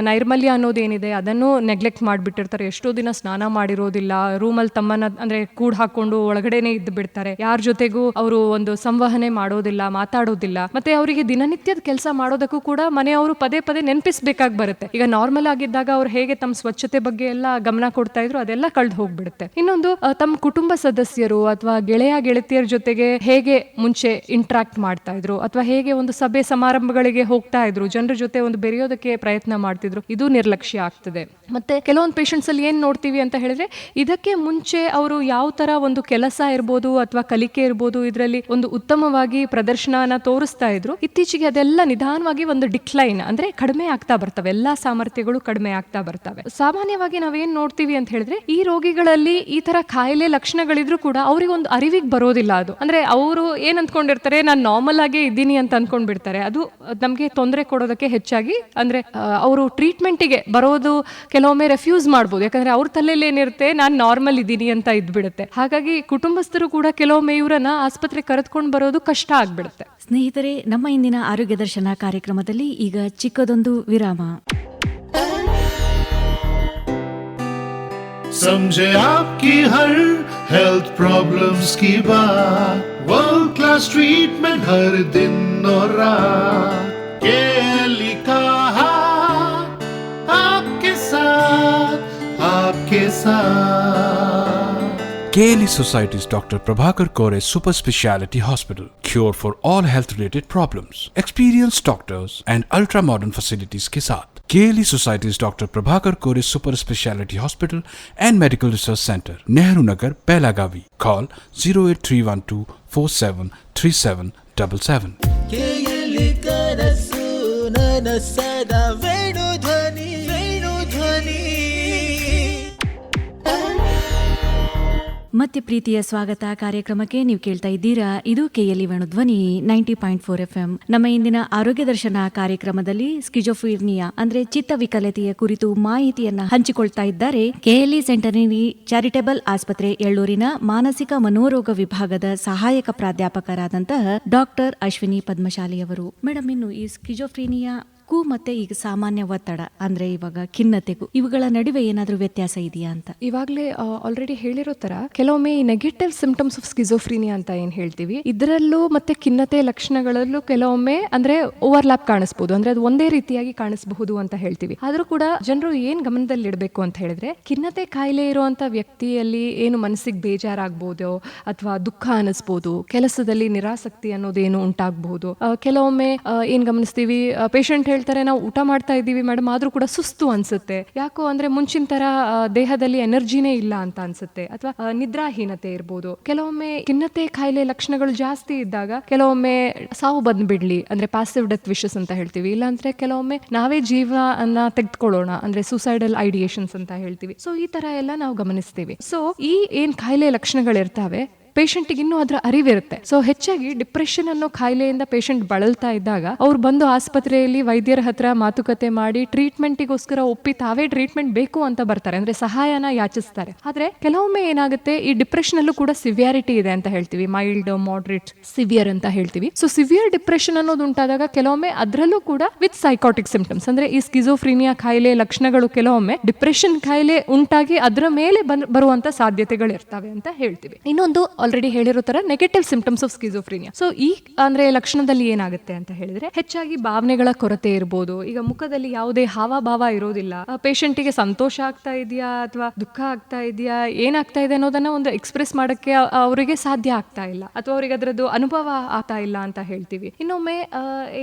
ನೈರ್ಮಲ್ಯ ಅನ್ನೋದೇನಿದೆ ಅದನ್ನು ನೆಗ್ಲೆಕ್ಟ್ ಮಾಡ್ಬಿಟ್ಟಿರ್ತಾರೆ. ಎಷ್ಟೋ ದಿನ ಸ್ನಾನ ಮಾಡಿರೋದಿಲ್ಲ, ರೂಮಲ್ಲಿ ತಮ್ಮನ್ನ ಅಂದ್ರೆ ಕೂಡ್ ಹಾಕೊಂಡು ಒಳಗಡೆನೆ ಇದ್ದು ಬಿಡ್ತಾರೆ, ಯಾರ ಜೊತೆಗೂ ಅವರು ಒಂದು ಸಂವಹನೆ ಮಾಡೋದಿಲ್ಲ, ಮಾತಾಡೋದಿಲ್ಲ. ಮತ್ತೆ ಅವರಿಗೆ ದಿನನಿತ್ಯದ ಕೆಲಸ ಮಾಡೋದಕ್ಕೂ ಕೂಡ ಮನೆಯವರು ಪದೇ ಪದೇ ನೆನಪಿಸಬೇಕಾಗಿ ಬರುತ್ತೆ. ಈಗ ನಾರ್ಮಲ್ ಆಗಿದ್ದಾಗ ಅವ್ರು ಹೇಗೆ ತಮ್ಮ ಸ್ವಚ್ಛತೆ ಬಗ್ಗೆ ಎಲ್ಲ ಗಮನ ಕೊಡ್ತಾ ಇದ್ರು ಅದೆಲ್ಲ ಕಳೆದು ಹೋಗ್ಬಿಡುತ್ತೆ. ಇನ್ನೊಂದು ತಮ್ಮ ಕುಟುಂಬ ಸದಸ್ಯರು ಅಥವಾ ಗೆಳತಿಯರ ಜೊತೆಗೆ ಹೇಗೆ ಮುಂಚೆ ಇಂಟ್ರಾಕ್ಟ್ ಮಾಡ್ತಾ ಇದ್ರು ಅಥವಾ ಹೇಗೆ ಒಂದು ಸಭೆ ಸಮಾರಂಭಗಳಿಗೆ ಹೋಗ್ತಾ ಇದ್ರು, ಜನರ ಜೊತೆ ಒಂದು ಬೆರೆಯೋದಕ್ಕೆ ಪ್ರಯತ್ನ ಮಾಡ್ತಿದ್ರು, ಇದು ನಿರ್ಲಕ್ಷ್ಯ ಆಗ್ತದೆ. ಮತ್ತೆ ಕೆಲವೊಂದು ಪೇಷಂಟ್ಸ್ ಅಲ್ಲಿ ಏನ್ ನೋಡ್ತೀವಿ ಅಂತ ಹೇಳಿದ್ರೆ ಇದಕ್ಕೆ ಮುಂಚೆ ಅವರು ಯಾವ ತರ ಒಂದು ಕೆಲಸ ಇರ್ಬೋದು ಅಥವಾ ಕಲಿಕೆ ಇರ್ಬೋದು ಇದರಲ್ಲಿ ಒಂದು ಉತ್ತಮವಾಗಿ ಪ್ರದರ್ಶನನ ತೋರಿಸ್ತಾ ಇದ್ರು, ಇತ್ತೀಚೆಗೆ ಅದೆಲ್ಲ ನಿಧಾನವಾಗಿ ಒಂದು ಡಿಕ್ಲೈನ್ ಅಂದ್ರೆ ಕಡಿಮೆ ಆಗ್ತಾ ಬರ್ತವೆ, ಎಲ್ಲಾ ಸಾಮರ್ಥ್ಯಗಳು ಕಡಿಮೆ ಆಗ್ತಾ ಬರ್ತವೆ. ಸಾಮಾನ್ಯವಾಗಿ ನಾವೇನ್ ನೋಡ್ತೀವಿ ಅಂತ ಹೇಳಿದ್ರೆ ಈ ರೋಗಿಗಳಲ್ಲಿ ಈ ತರ ಕಾಯಿಲೆ ಲಕ್ಷಣಗಳಿದ್ರು ಕೂಡ ಅವ್ರಿಗೆ ಒಂದು ಅರಿವಿಗೆ ಬರೋದಿಲ್ಲ. ಅದು ಅಂದ್ರೆ ಅವರು ಏನ್ ಅಂದ್ಕೊಂಡಿರ್ತಾರೆ, ನಾನು ನಾರ್ಮಲ್ ಆಗೇ ಇದ್ದೀನಿ ಅಂತ ಅನ್ಕೊಂಡ್ಬಿಡ್ತಾರೆ. ಅದು ನಮ್ಗೆ ತೊಂದರೆ ಕೊಡೋದಕ್ಕೆ ಹೆಚ್ಚಾಗಿ ಅಂದ್ರೆ ಅವರು ಟ್ರೀಟ್ಮೆಂಟಿಗೆ ಬರೋದು ಕೆಲವೊಮ್ಮೆ ರೆಫ್ಯೂಸ್ ಮಾಡ್ಬೋದು, ಯಾಕಂದ್ರೆ ಅವ್ರ ತಲೆಯಲ್ಲಿ ಏನಿರುತ್ತೆ ನಾನು ನಾರ್ಮಲ್ ಇದ್ದೀನಿ ಅಂತ ಇದ್ಬಿಡುತ್ತೆ. ಹಾಗಾಗಿ ಕುಟುಂಬಸ್ಥರು ಕೂಡ ಕೆಲವೊಮ್ಮೆ ಇವರನ್ನ ಆಸ್ಪತ್ರೆ ಕರೆದುಕೊಂಡು ಬರೋದು ಕಷ್ಟ ಆಗ್ಬಿಡುತ್ತೆ. ಸ್ನೇಹಿತರೆ, ನಮ್ಮ ಇಂದಿನ ಆರೋಗ್ಯ ದರ್ಶನ ಕಾರ್ಯಕ್ರಮದಲ್ಲಿ ಈಗ ಚಿಕ್ಕದೊಂದು ವಿರಾಮ. समझे आपकी हर हेल्थ प्रॉब्लम्स की बात, वर्ल्ड क्लास ट्रीटमेंट हर दिन और रात, केली का हाथ आपके साथ, आपके साथ. KLE Society's Dr. Prabhakar Kore Super Speciality Hospital. Cure for all health related problems. Experienced doctors and ultra modern facilities के साथ. KLE Society's Dr. Prabhakar Kore Super Speciality Hospital and Medical Research Center, Nehru Nagar, Belagavi. Call 08312 473777. KLE ಕನಸು ನನ್ನ ಸದಾ ವೇಣು ಧ್ವನಿ, ವೇಣು ಧ್ವನಿ. ಮತ್ತೆ ಪ್ರೀತಿಯ ಸ್ವಾಗತ ಕಾರ್ಯಕ್ರಮಕ್ಕೆ. ನೀವು ಕೇಳ್ತಾ ಇದ್ದೀರಾ, ಇದು ಕೆಎಲ್ಇ ವೇಣುಧ್ವನಿ 90.4 FM. ನಮ್ಮ ಇಂದಿನ ಆರೋಗ್ಯ ದರ್ಶನ ಕಾರ್ಯಕ್ರಮದಲ್ಲಿ ಸ್ಕಿಜೋಫ್ರೀನಿಯಾ ಅಂದ್ರೆ ಚಿತ್ತವಿಕಲತೆಯ ಕುರಿತು ಮಾಹಿತಿಯನ್ನ ಹಂಚಿಕೊಳ್ತಾ ಇದ್ದಾರೆ ಕೆಎಲ್ಇ ಸೆಂಟನರಿ ಚಾರಿಟೇಬಲ್ ಆಸ್ಪತ್ರೆ ಎಳ್ಳೂರಿನ ಮಾನಸಿಕ ಮನೋರೋಗ ವಿಭಾಗದ ಸಹಾಯಕ ಪ್ರಾಧ್ಯಾಪಕರಾದಂತಹ ಡಾಕ್ಟರ್ ಅಶ್ವಿನಿ ಪದ್ಮಶಾಲಿ ಅವರು. ಮೇಡಮ್, ಇನ್ನು ಈ ಸ್ಕಿಜೋಫ್ರೀನಿಯಾ ಮತ್ತೆ ಈಗ ಸಾಮಾನ್ಯ ಒತ್ತಡ ಅಂದ್ರೆ ಇವಾಗ ಖಿನ್ನತೆಗೂ ಇವುಗಳ ನಡುವೆ ಏನಾದ್ರೂ ವ್ಯತ್ಯಾಸ ಇದೆಯಾ ಅಂತ? ಇವಾಗಲೇ ಆಲ್ರೆಡಿ ಹೇಳಿರೋ ತರ ಕೆಲವೊಮ್ಮೆ ಈ ನೆಗೆಟಿವ್ ಸಿಂಪ್ಟಮ್ಸ್ ಆಫ್ ಸ್ಕಿಜೋಫ್ರೀನಿಯಾ ಅಂತ ಏನ್ ಹೇಳ್ತೀವಿ, ಇದರಲ್ಲೂ ಮತ್ತೆ ಖಿನ್ನತೆ ಲಕ್ಷಣಗಳಲ್ಲೂ ಕೆಲವೊಮ್ಮೆ ಅಂದ್ರೆ ಓವರ್ಲ್ಯಾಪ್ ಕಾಣಿಸಬಹುದು, ಅಂದ್ರೆ ಅದು ಒಂದೇ ರೀತಿಯಾಗಿ ಕಾಣಿಸಬಹುದು ಅಂತ ಹೇಳ್ತೀವಿ. ಆದ್ರೂ ಕೂಡ ಜನರು ಏನ್ ಗಮನದಲ್ಲಿ ಇಡಬೇಕು ಅಂತ ಹೇಳಿದ್ರೆ, ಖಿನ್ನತೆ ಕಾಯಿಲೆ ಇರುವಂತ ವ್ಯಕ್ತಿಯಲ್ಲಿ ಏನು ಮನಸ್ಸಿಗೆ ಬೇಜಾರಾಗಬಹುದು ಅಥವಾ ದುಃಖ ಅನಿಸ್ಬೋದು, ಕೆಲಸದಲ್ಲಿ ನಿರಾಸಕ್ತಿ ಅನ್ನೋದೇನು ಉಂಟಾಗಬಹುದು. ಕೆಲವೊಮ್ಮೆ ಏನ್ ಗಮನಿಸ್ತೀವಿ, ಪೇಷಂಟ್ ಹೇಳ್ತಾರೆ ನಾವು ಊಟ ಮಾಡ್ತಾ ಇದ್ದೀವಿ ಮೇಡಮ್, ಆದ್ರೂ ಕೂಡ ಸುಸ್ತು ಅನ್ಸುತ್ತೆ. ಯಾಕೋ ಅಂದ್ರೆ ಮುಂಚಿನ ತರ ದೇಹದಲ್ಲಿ ಎನರ್ಜಿನೇ ಇಲ್ಲ ಅಂತ ಅನ್ಸುತ್ತೆ, ಅಥವಾ ನಿದ್ರಾಹೀನತೆ ಇರ್ಬೋದು. ಕೆಲವೊಮ್ಮೆ ಖಿನ್ನತೆ ಕಾಯಿಲೆ ಲಕ್ಷಣಗಳು ಜಾಸ್ತಿ ಇದ್ದಾಗ ಕೆಲವೊಮ್ಮೆ ಸಾವು ಬಂದ್ಬಿಡ್ಲಿ ಅಂದ್ರೆ ಪ್ಯಾಸಿವ್ ಡೆತ್ ವಿಶಸ್ ಅಂತ ಹೇಳ್ತೀವಿ, ಇಲ್ಲಾಂದ್ರೆ ಕೆಲವೊಮ್ಮೆ ನಾವೇ ಜೀವನ ತೆಗೆದುಕೊಳ್ಳೋಣ ಅಂದ್ರೆ ಸೂಸೈಡಲ್ ಐಡಿಯೇಷನ್ಸ್ ಅಂತ ಹೇಳ್ತೀವಿ. ಸೊ ಈ ತರ ಎಲ್ಲ ನಾವು ಗಮನಿಸ್ತೀವಿ. ಸೊ ಈ ಏನ್ ಕಾಯಿಲೆ ಲಕ್ಷಣಗಳಿರ್ತಾವೆ, ಪೇಷಂಟ್ಗೆ ಇನ್ನೂ ಅದರ ಅರಿವಿರುತ್ತೆ. ಸೊ ಹೆಚ್ಚಾಗಿ ಡಿಪ್ರೆಷನ್ ಅನ್ನೋ ಕಾಯಿಲೆಯಿಂದ ಪೇಷಂಟ್ ಬಳಲ್ತಾ ಇದ್ದಾಗ ಅವ್ರು ಬಂದು ಆಸ್ಪತ್ರೆಯಲ್ಲಿ ವೈದ್ಯರ ಹತ್ರ ಮಾತುಕತೆ ಮಾಡಿ ಟ್ರೀಟ್ಮೆಂಟಿಗೋಸ್ಕರ ಒಪ್ಪಿ ತಾವೇ ಟ್ರೀಟ್ಮೆಂಟ್ ಬೇಕು ಅಂತ ಬರ್ತಾರೆ, ಅಂದ್ರೆ ಸಹಾಯನ ಯಾಚಿಸ್ತಾರೆ. ಆದ್ರೆ ಕೆಲವೊಮ್ಮೆ ಏನಾಗುತ್ತೆ, ಈ ಡಿಪ್ರೆಷನ್ ಅಲ್ಲೂ ಕೂಡ ಸಿವಿಯಾರಿಟಿ ಇದೆ ಅಂತ ಹೇಳ್ತೀವಿ, ಮೈಲ್ಡ್, ಮಾಡರೇಟ್, ಸಿವಿಯರ್ ಅಂತ ಹೇಳ್ತೀವಿ. ಸೊ ಸಿವಿಯರ್ ಡಿಪ್ರೆಷನ್ ಅನ್ನೋದು ಉಂಟಾದಾಗ ಕೆಲವೊಮ್ಮೆ ಅದರಲ್ಲೂ ಕೂಡ ವಿತ್ ಸೈಕಾಟಿಕ್ ಸಿಂಪ್ಟಮ್ಸ್, ಅಂದ್ರೆ ಈ ಸ್ಕಿಜೋಫ್ರೀನಿಯಾ ಕಾಯಿಲೆ ಲಕ್ಷಣಗಳು ಕೆಲವೊಮ್ಮೆ ಡಿಪ್ರೆಷನ್ ಕಾಯಿಲೆ ಉಂಟಾಗಿ ಅದರ ಮೇಲೆ ಬರುವಂತ ಸಾಧ್ಯತೆಗಳು ಇರ್ತವೆ ಅಂತ ಹೇಳ್ತೀವಿ. ಇನ್ನೊಂದು ಆಲ್ರೆಡಿ ಹೇಳಿರೋ ತರ negative symptoms of schizophrenia. So ಈ ಅಂದ್ರೆ ಲಕ್ಷಣದಲ್ಲಿ ಏನಾಗುತ್ತೆ ಅಂತ ಹೇಳಿದ್ರೆ, ಹೆಚ್ಚಾಗಿ ಭಾವನೆಗಳ ಕೊರತೆ ಇರ್ಬೋದು. ಈಗ ಮುಖದಲ್ಲಿ ಯಾವುದೇ ಹಾವಭಾವ ಇರೋದಿಲ್ಲ, ಪೇಷಂಟಿಗೆ ಸಂತೋಷ ಆಗ್ತಾ ಇದೆಯಾ ಅಥವಾ ದುಃಖ ಆಗ್ತಾ ಇದೆಯಾ, ಏನಾಗ್ತಾ ಇದೆ ಅನ್ನೋದನ್ನ ಒಂದು ಎಕ್ಸ್ಪ್ರೆಸ್ ಮಾಡಕ್ಕೆ ಅವರಿಗೆ ಸಾಧ್ಯ ಆಗ್ತಾ ಇಲ್ಲ, ಅಥವಾ ಅವರಿಗೆ ಅದರದ್ದು ಅನುಭವ ಆಗ್ತಾ ಇಲ್ಲ ಅಂತ ಹೇಳ್ತೀವಿ. ಇನ್ನೊಮ್ಮೆ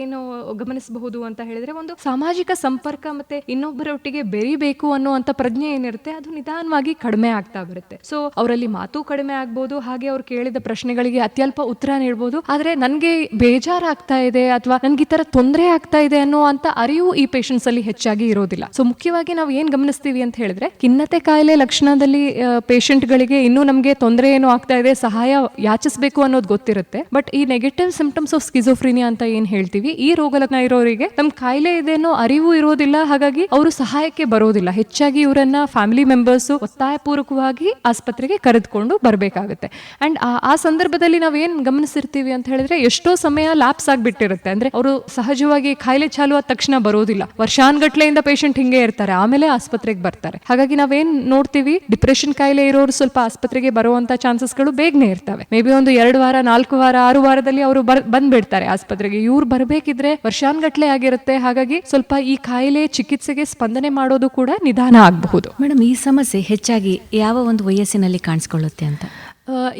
ಏನು ಗಮನಿಸಬಹುದು ಅಂತ ಹೇಳಿದ್ರೆ, ಒಂದು ಸಾಮಾಜಿಕ ಸಂಪರ್ಕ ಮತ್ತೆ ಇನ್ನೊಬ್ಬರೊಟ್ಟಿಗೆ ಬೆರಿಬೇಕು ಅನ್ನುವಂತ ಪ್ರಜ್ಞೆ ಏನಿರುತ್ತೆ ಅದು ನಿಧಾನವಾಗಿ ಕಡಿಮೆ ಆಗ್ತಾ ಬರುತ್ತೆ. ಸೊ ಅವರಲ್ಲಿ ಮಾತು ಕಡಿಮೆ ಆಗ್ಬೋದು, ಹಾಗೆ ಅವ್ರು ಕೇಳಿದ ಪ್ರಶ್ನೆಗಳಿಗೆ ಅತ್ಯಲ್ಪ ಉತ್ತರ ನೀಡಬಹುದು. ಆದ್ರೆ ನನ್ಗೆ ಬೇಜಾರಾಗ್ತಾ ಇದೆ ಅಥವಾ ನನ್ಗೆ ಈ ತರ ತೊಂದರೆ ಆಗ್ತಾ ಇದೆ ಅನ್ನುವಂತ ಅರಿವು ಈ ಪೇಷಂಟ್ಸ್ ಅಲ್ಲಿ ಹೆಚ್ಚಾಗಿ ಇರೋದಿಲ್ಲ. ಸೊ ಮುಖ್ಯವಾಗಿ ನಾವು ಏನ್ ಗಮನಿಸ್ತೀವಿ ಅಂತ ಹೇಳಿದ್ರೆ, ಖಿನ್ನತೆ ಕಾಯಿಲೆ ಲಕ್ಷಣದಲ್ಲಿ ಪೇಷಂಟ್ ಗಳಿಗೆ ಇನ್ನೂ ನಮ್ಗೆ ತೊಂದರೆ ಏನು ಆಗ್ತಾ ಇದೆ, ಸಹಾಯ ಯಾಚಿಸಬೇಕು ಅನ್ನೋದು ಗೊತ್ತಿರುತ್ತೆ. ಬಟ್ ಈ ನೆಗೆಟಿವ್ ಸಿಂಪ್ಟಮ್ಸ್ ಆಫ್ ಸ್ಕಿಜೋಫ್ರೀನಿಯಾ ಅಂತ ಏನ್ ಹೇಳ್ತೀವಿ, ಈ ರೋಗ ಲಕ್ಷಣ ಇರೋರಿಗೆ ನಮ್ ಕಾಯಿಲೆ ಇದೆ ಅನ್ನೋ ಅರಿವು ಇರೋದಿಲ್ಲ, ಹಾಗಾಗಿ ಅವರು ಸಹಾಯಕ್ಕೆ ಬರೋದಿಲ್ಲ. ಹೆಚ್ಚಾಗಿ ಇವರನ್ನ ಫ್ಯಾಮಿಲಿ ಮೆಂಬರ್ಸ್ ಒತ್ತಾಯಪೂರ್ವಕವಾಗಿ ಆಸ್ಪತ್ರೆಗೆ ಕರೆದುಕೊಂಡು ಬರ್ಬೇಕಾಗುತ್ತೆ. ಅಂಡ್ ಆ ಸಂದರ್ಭದಲ್ಲಿ ನಾವೇನ್ ಗಮನಿಸಿರ್ತೀವಿ ಅಂತ ಹೇಳಿದ್ರೆ, ಎಷ್ಟೋ ಸಮಯ ಲ್ಯಾಪ್ಸ್ ಆಗ್ಬಿಟ್ಟಿರುತ್ತೆ. ಅಂದ್ರೆ ಅವರು ಸಹಜವಾಗಿ ಕಾಯಿಲೆ ಚಾಲು ಆದ ತಕ್ಷಣ ಬರೋದಿಲ್ಲ, ವರ್ಷಾನ್ಗಟ್ಲೆಯಿಂದ ಪೇಷಂಟ್ ಹಿಂಗೆ ಇರ್ತಾರೆ, ಆಮೇಲೆ ಆಸ್ಪತ್ರೆಗೆ ಬರ್ತಾರೆ. ಹಾಗಾಗಿ ನಾವೇನ್ ನೋಡ್ತೀವಿ, ಡಿಪ್ರೆಷನ್ ಕಾಯಿಲೆ ಇರೋರು ಸ್ವಲ್ಪ ಆಸ್ಪತ್ರೆಗೆ ಬರುವಂತ ಚಾನ್ಸಸ್ಗಳು ಬೇಗನೆ ಇರ್ತವೆ. ಮೇ ಬಿ ಒಂದು 2 ವಾರ 4 ವಾರ 6 ವಾರದಲ್ಲಿ ಅವರು ಬಂದ್ಬಿಡ್ತಾರೆ ಆಸ್ಪತ್ರೆಗೆ. ಇವ್ರು ಬರ್ಬೇಕಿದ್ರೆ ವರ್ಷಾನ್ಗಟ್ಲೆ ಆಗಿರುತ್ತೆ. ಹಾಗಾಗಿ ಸ್ವಲ್ಪ ಈ ಕಾಯಿಲೆ ಚಿಕಿತ್ಸೆಗೆ ಸ್ಪಂದನೆ ಮಾಡೋದು ಕೂಡ ನಿಧಾನ ಆಗಬಹುದು. ಮೇಡಮ್, ಈ ಸಮಸ್ಯೆ ಹೆಚ್ಚಾಗಿ ಯಾವ ಒಂದು ವಯಸ್ಸಿನಲ್ಲಿ ಕಾಣಿಸ್ಕೊಳ್ಳುತ್ತೆ ಅಂತ?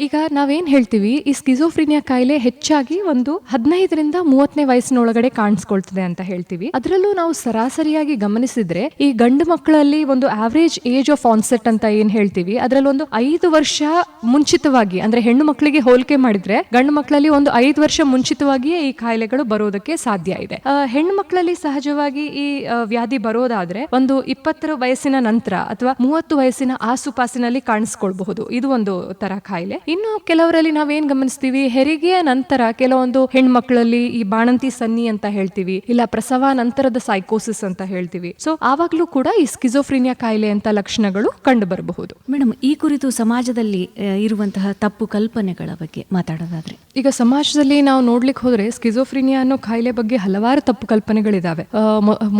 ಈಗ ನಾವೇನ್ ಹೇಳ್ತೀವಿ, ಈ ಸ್ಕಿಜೋಫ್ರೀನಿಯಾ ಕಾಯಿಲೆ ಹೆಚ್ಚಾಗಿ ಒಂದು 15ರಿಂದ 30ನೇ ವಯಸ್ಸಿನೊಳಗಡೆ ಕಾಣಿಸ್ಕೊಳ್ತದೆ ಅಂತ ಹೇಳ್ತೀವಿ. ಅದರಲ್ಲೂ ನಾವು ಸರಾಸರಿಯಾಗಿ ಗಮನಿಸಿದ್ರೆ, ಈ ಗಂಡು ಮಕ್ಕಳಲ್ಲಿ ಒಂದು ಆವರೇಜ್ ಏಜ್ ಆಫ್ ಆನ್ಸೆಟ್ ಅಂತ ಏನ್ ಹೇಳ್ತೀವಿ, ಅದರಲ್ಲಿ ಒಂದು 5 ವರ್ಷ ಮುಂಚಿತವಾಗಿ, ಅಂದ್ರೆ ಹೆಣ್ಣು ಮಕ್ಕಳಿಗೆ ಹೋಲಿಕೆ ಮಾಡಿದ್ರೆ ಗಂಡು ಮಕ್ಕಳಲ್ಲಿ ಒಂದು 5 ವರ್ಷ ಮುಂಚಿತವಾಗಿಯೇ ಈ ಕಾಯಿಲೆಗಳು ಬರೋದಕ್ಕೆ ಸಾಧ್ಯ ಇದೆ. ಹೆಣ್ಣು ಮಕ್ಕಳಲ್ಲಿ ಸಹಜವಾಗಿ ಈ ವ್ಯಾಧಿ ಬರೋದಾದ್ರೆ ಒಂದು 20 ವಯಸ್ಸಿನ ನಂತರ ಅಥವಾ 30 ವಯಸ್ಸಿನ ಆಸುಪಾಸಿನಲ್ಲಿ ಕಾಣಿಸ್ಕೊಳ್ಬಹುದು. ಇದು ಒಂದು ತರ ಕಾಯಿಲೆ. ಇನ್ನು ಕೆಲವರಲ್ಲಿ ನಾವೇನ್ ಗಮನಿಸ್ತೀವಿ, ಹೆರಿಗೆಯ ನಂತರ ಕೆಲವೊಂದು ಹೆಣ್ಮಕ್ಳಲ್ಲಿ ಈ ಬಾಣಂತಿ ಸನ್ನಿ ಅಂತ ಹೇಳ್ತೀವಿ, ಇಲ್ಲ ಪ್ರಸವ ನಂತರದ ಸೈಕೋಸಿಸ್ ಅಂತ ಹೇಳ್ತೀವಿ. ಸೊ ಆವಾಗ್ಲೂ ಕೂಡ ಈ ಸ್ಕಿಜೋಫ್ರೀನಿಯಾ ಕಾಯಿಲೆ ಅಂತ ಲಕ್ಷಣಗಳು ಕಂಡು ಬರಬಹುದು. ಮೇಡಮ್, ಈ ಕುರಿತು ಸಮಾಜದಲ್ಲಿ ಇರುವಂತಹ ತಪ್ಪು ಕಲ್ಪನೆಗಳ ಬಗ್ಗೆ ಮಾತಾಡೋದಾದ್ರೆ, ಈಗ ಸಮಾಜದಲ್ಲಿ ನಾವು ನೋಡ್ಲಿಕ್ಕೆ ಹೋದ್ರೆ ಸ್ಕಿಜೋಫ್ರೀನಿಯಾ ಅನ್ನೋ ಕಾಯಿಲೆ ಬಗ್ಗೆ ಹಲವಾರು ತಪ್ಪು ಕಲ್ಪನೆಗಳಿದಾವೆ.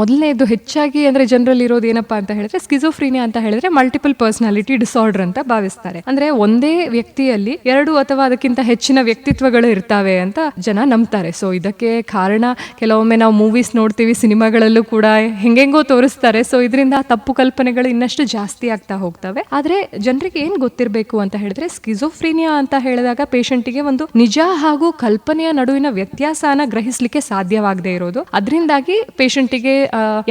ಮೊದಲನೇದು ಹೆಚ್ಚಾಗಿ ಅಂದ್ರೆ ಜನರಲ್ಲಿ ಇರೋದು ಏನಪ್ಪಾ ಅಂತ ಹೇಳಿದ್ರೆ, ಸ್ಕಿಜೋಫ್ರೀನಿಯಾ ಅಂತ ಹೇಳಿದ್ರೆ ಮಲ್ಟಿಪಲ್ ಪರ್ಸನಾಲಿಟಿ ಡಿಸಾರ್ಡರ್ ಅಂತ ಭಾವಿಸ್ತಾರೆ. ಅಂದ್ರೆ ಒಂದೇ ವ್ಯಕ್ತಿಯಲ್ಲಿ 2 ಅಥವಾ ಅದಕ್ಕಿಂತ ಹೆಚ್ಚಿನ ವ್ಯಕ್ತಿತ್ವಗಳು ಇರ್ತಾವೆ ಅಂತ ಜನ ನಂಬ್ತಾರೆ. ಸೊ ಇದಕ್ಕೆ ಕಾರಣ ಕೆಲವೊಮ್ಮೆ ನಾವು ಮೂವೀಸ್ ನೋಡ್ತೀವಿ, ಸಿನಿಮಾಗಳಲ್ಲೂ ಕೂಡ ಹೆಂಗೆಂಗೋ ತೋರಿಸ್ತಾರೆ. ಸೊ ಇದರಿಂದ ತಪ್ಪು ಕಲ್ಪನೆಗಳು ಇನ್ನಷ್ಟು ಜಾಸ್ತಿ ಆಗ್ತಾ ಹೋಗ್ತವೆ. ಆದ್ರೆ ಜನರಿಗೆ ಏನ್ ಗೊತ್ತಿರಬೇಕು ಅಂತ ಹೇಳಿದ್ರೆ, ಸ್ಕಿಜೋಫ್ರೀನಿಯಾ ಅಂತ ಹೇಳಿದಾಗ ಪೇಷಂಟಿಗೆ ಒಂದು ನಿಜ ಹಾಗೂ ಕಲ್ಪನೆಯ ನಡುವಿನ ವ್ಯತ್ಯಾಸನ ಗ್ರಹಿಸ್ಲಿಕ್ಕೆ ಸಾಧ್ಯವಾಗದೇ ಇರೋದು. ಅದರಿಂದಾಗಿ ಪೇಷಂಟಿಗೆ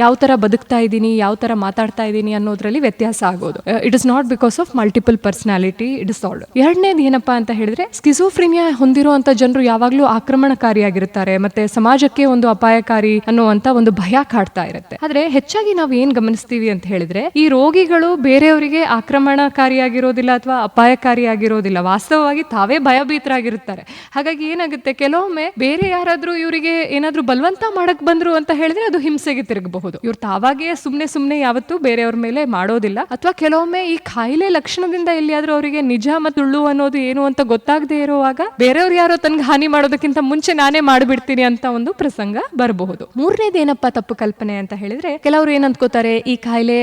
ಯಾವ ತರ ಬದುಕ್ತಾ ಇದ್ದೀನಿ, ಯಾವ ತರ ಮಾತಾಡ್ತಾ ಇದ್ದೀನಿ ಅನ್ನೋದ್ರಲ್ಲಿ ವ್ಯತ್ಯಾಸ ಆಗೋದು. It is not because of multiple personality disorder. ಎರಡನೇದು ಏನಪ್ಪಾ ಅಂತ ಹೇಳಿದ್ರೆ, ಸ್ಕಿಜೋಫ್ರಿನಿಯಾ ಹೊಂದಿರುವಂತ ಜನರು ಯಾವಾಗ್ಲೂ ಆಕ್ರಮಣಕಾರಿಯಾಗಿರ್ತಾರೆ, ಮತ್ತೆ ಸಮಾಜಕ್ಕೆ ಒಂದು ಅಪಾಯಕಾರಿ ಅನ್ನುವಂತ ಒಂದು ಭಯ ಕಾಡ್ತಾ ಇರುತ್ತೆ. ಆದ್ರೆ ಹೆಚ್ಚಾಗಿ ನಾವು ಏನ್ ಗಮನಿಸ್ತೀವಿ ಅಂತ ಹೇಳಿದ್ರೆ, ಈ ರೋಗಿಗಳು ಬೇರೆಯವರಿಗೆ ಆಕ್ರಮಣಕಾರಿಯಾಗಿರೋದಿಲ್ಲ ಅಥವಾ ಅಪಾಯಕಾರಿಯಾಗಿರೋದಿಲ್ಲ, ವಾಸ್ತವವಾಗಿ ತಾವೇ ಭಯಭೀತರಾಗಿರುತ್ತಾರೆ. ಹಾಗಾಗಿ ಏನಾಗುತ್ತೆ, ಕೆಲವೊಮ್ಮೆ ಬೇರೆ ಯಾರಾದ್ರೂ ಇವರಿಗೆ ಏನಾದ್ರೂ ಬಲವಂತ ಮಾಡಕ್ ಬಂದ್ರು ಅಂತ ಹೇಳಿದ್ರೆ ಅದು ಹಿಂಸೆಗೆ ತಿರುಗಬಹುದು. ಇವ್ರು ತಾವಾಗೇ ಸುಮ್ನೆ ಯಾವತ್ತೂ ಬೇರೆಯವ್ರ ಮೇಲೆ ಮಾಡೋದಿಲ್ಲ. ಅಥವಾ ಕೆಲವೊಮ್ಮೆ ಈ ಕಾಯಿಲೆ ಲಕ್ಷಣದಿಂದ ಎಲ್ಲಿಯಾದ್ರೂ ಅವರಿಗೆ ನಿಜ ಮತ್ತು ಸುಳ್ಳು ಅನ್ನೋದು ಏನು ಅಂತ ಗೊತ್ತಾಗದೆ ಇರುವಾಗ ಬೇರೆಯವ್ರು ಯಾರೋ ತನ್ಗೆ ಹಾನಿ ಮಾಡೋದಕ್ಕಿಂತ ಮುಂಚೆ ನಾನೇ ಮಾಡ್ಬಿಡ್ತೀನಿ ಅಂತ ಒಂದು ಪ್ರಸಂಗ ಬರಬಹುದು. ಮೂರನೇದು ಏನಪ್ಪಾ ತಪ್ಪು ಕಲ್ಪನೆ ಅಂತ ಹೇಳಿದ್ರೆ, ಕೆಲವರು ಏನ್ ಅಂದ್ಕೋತಾರೆ, ಈ ಕಾಯಿಲೆ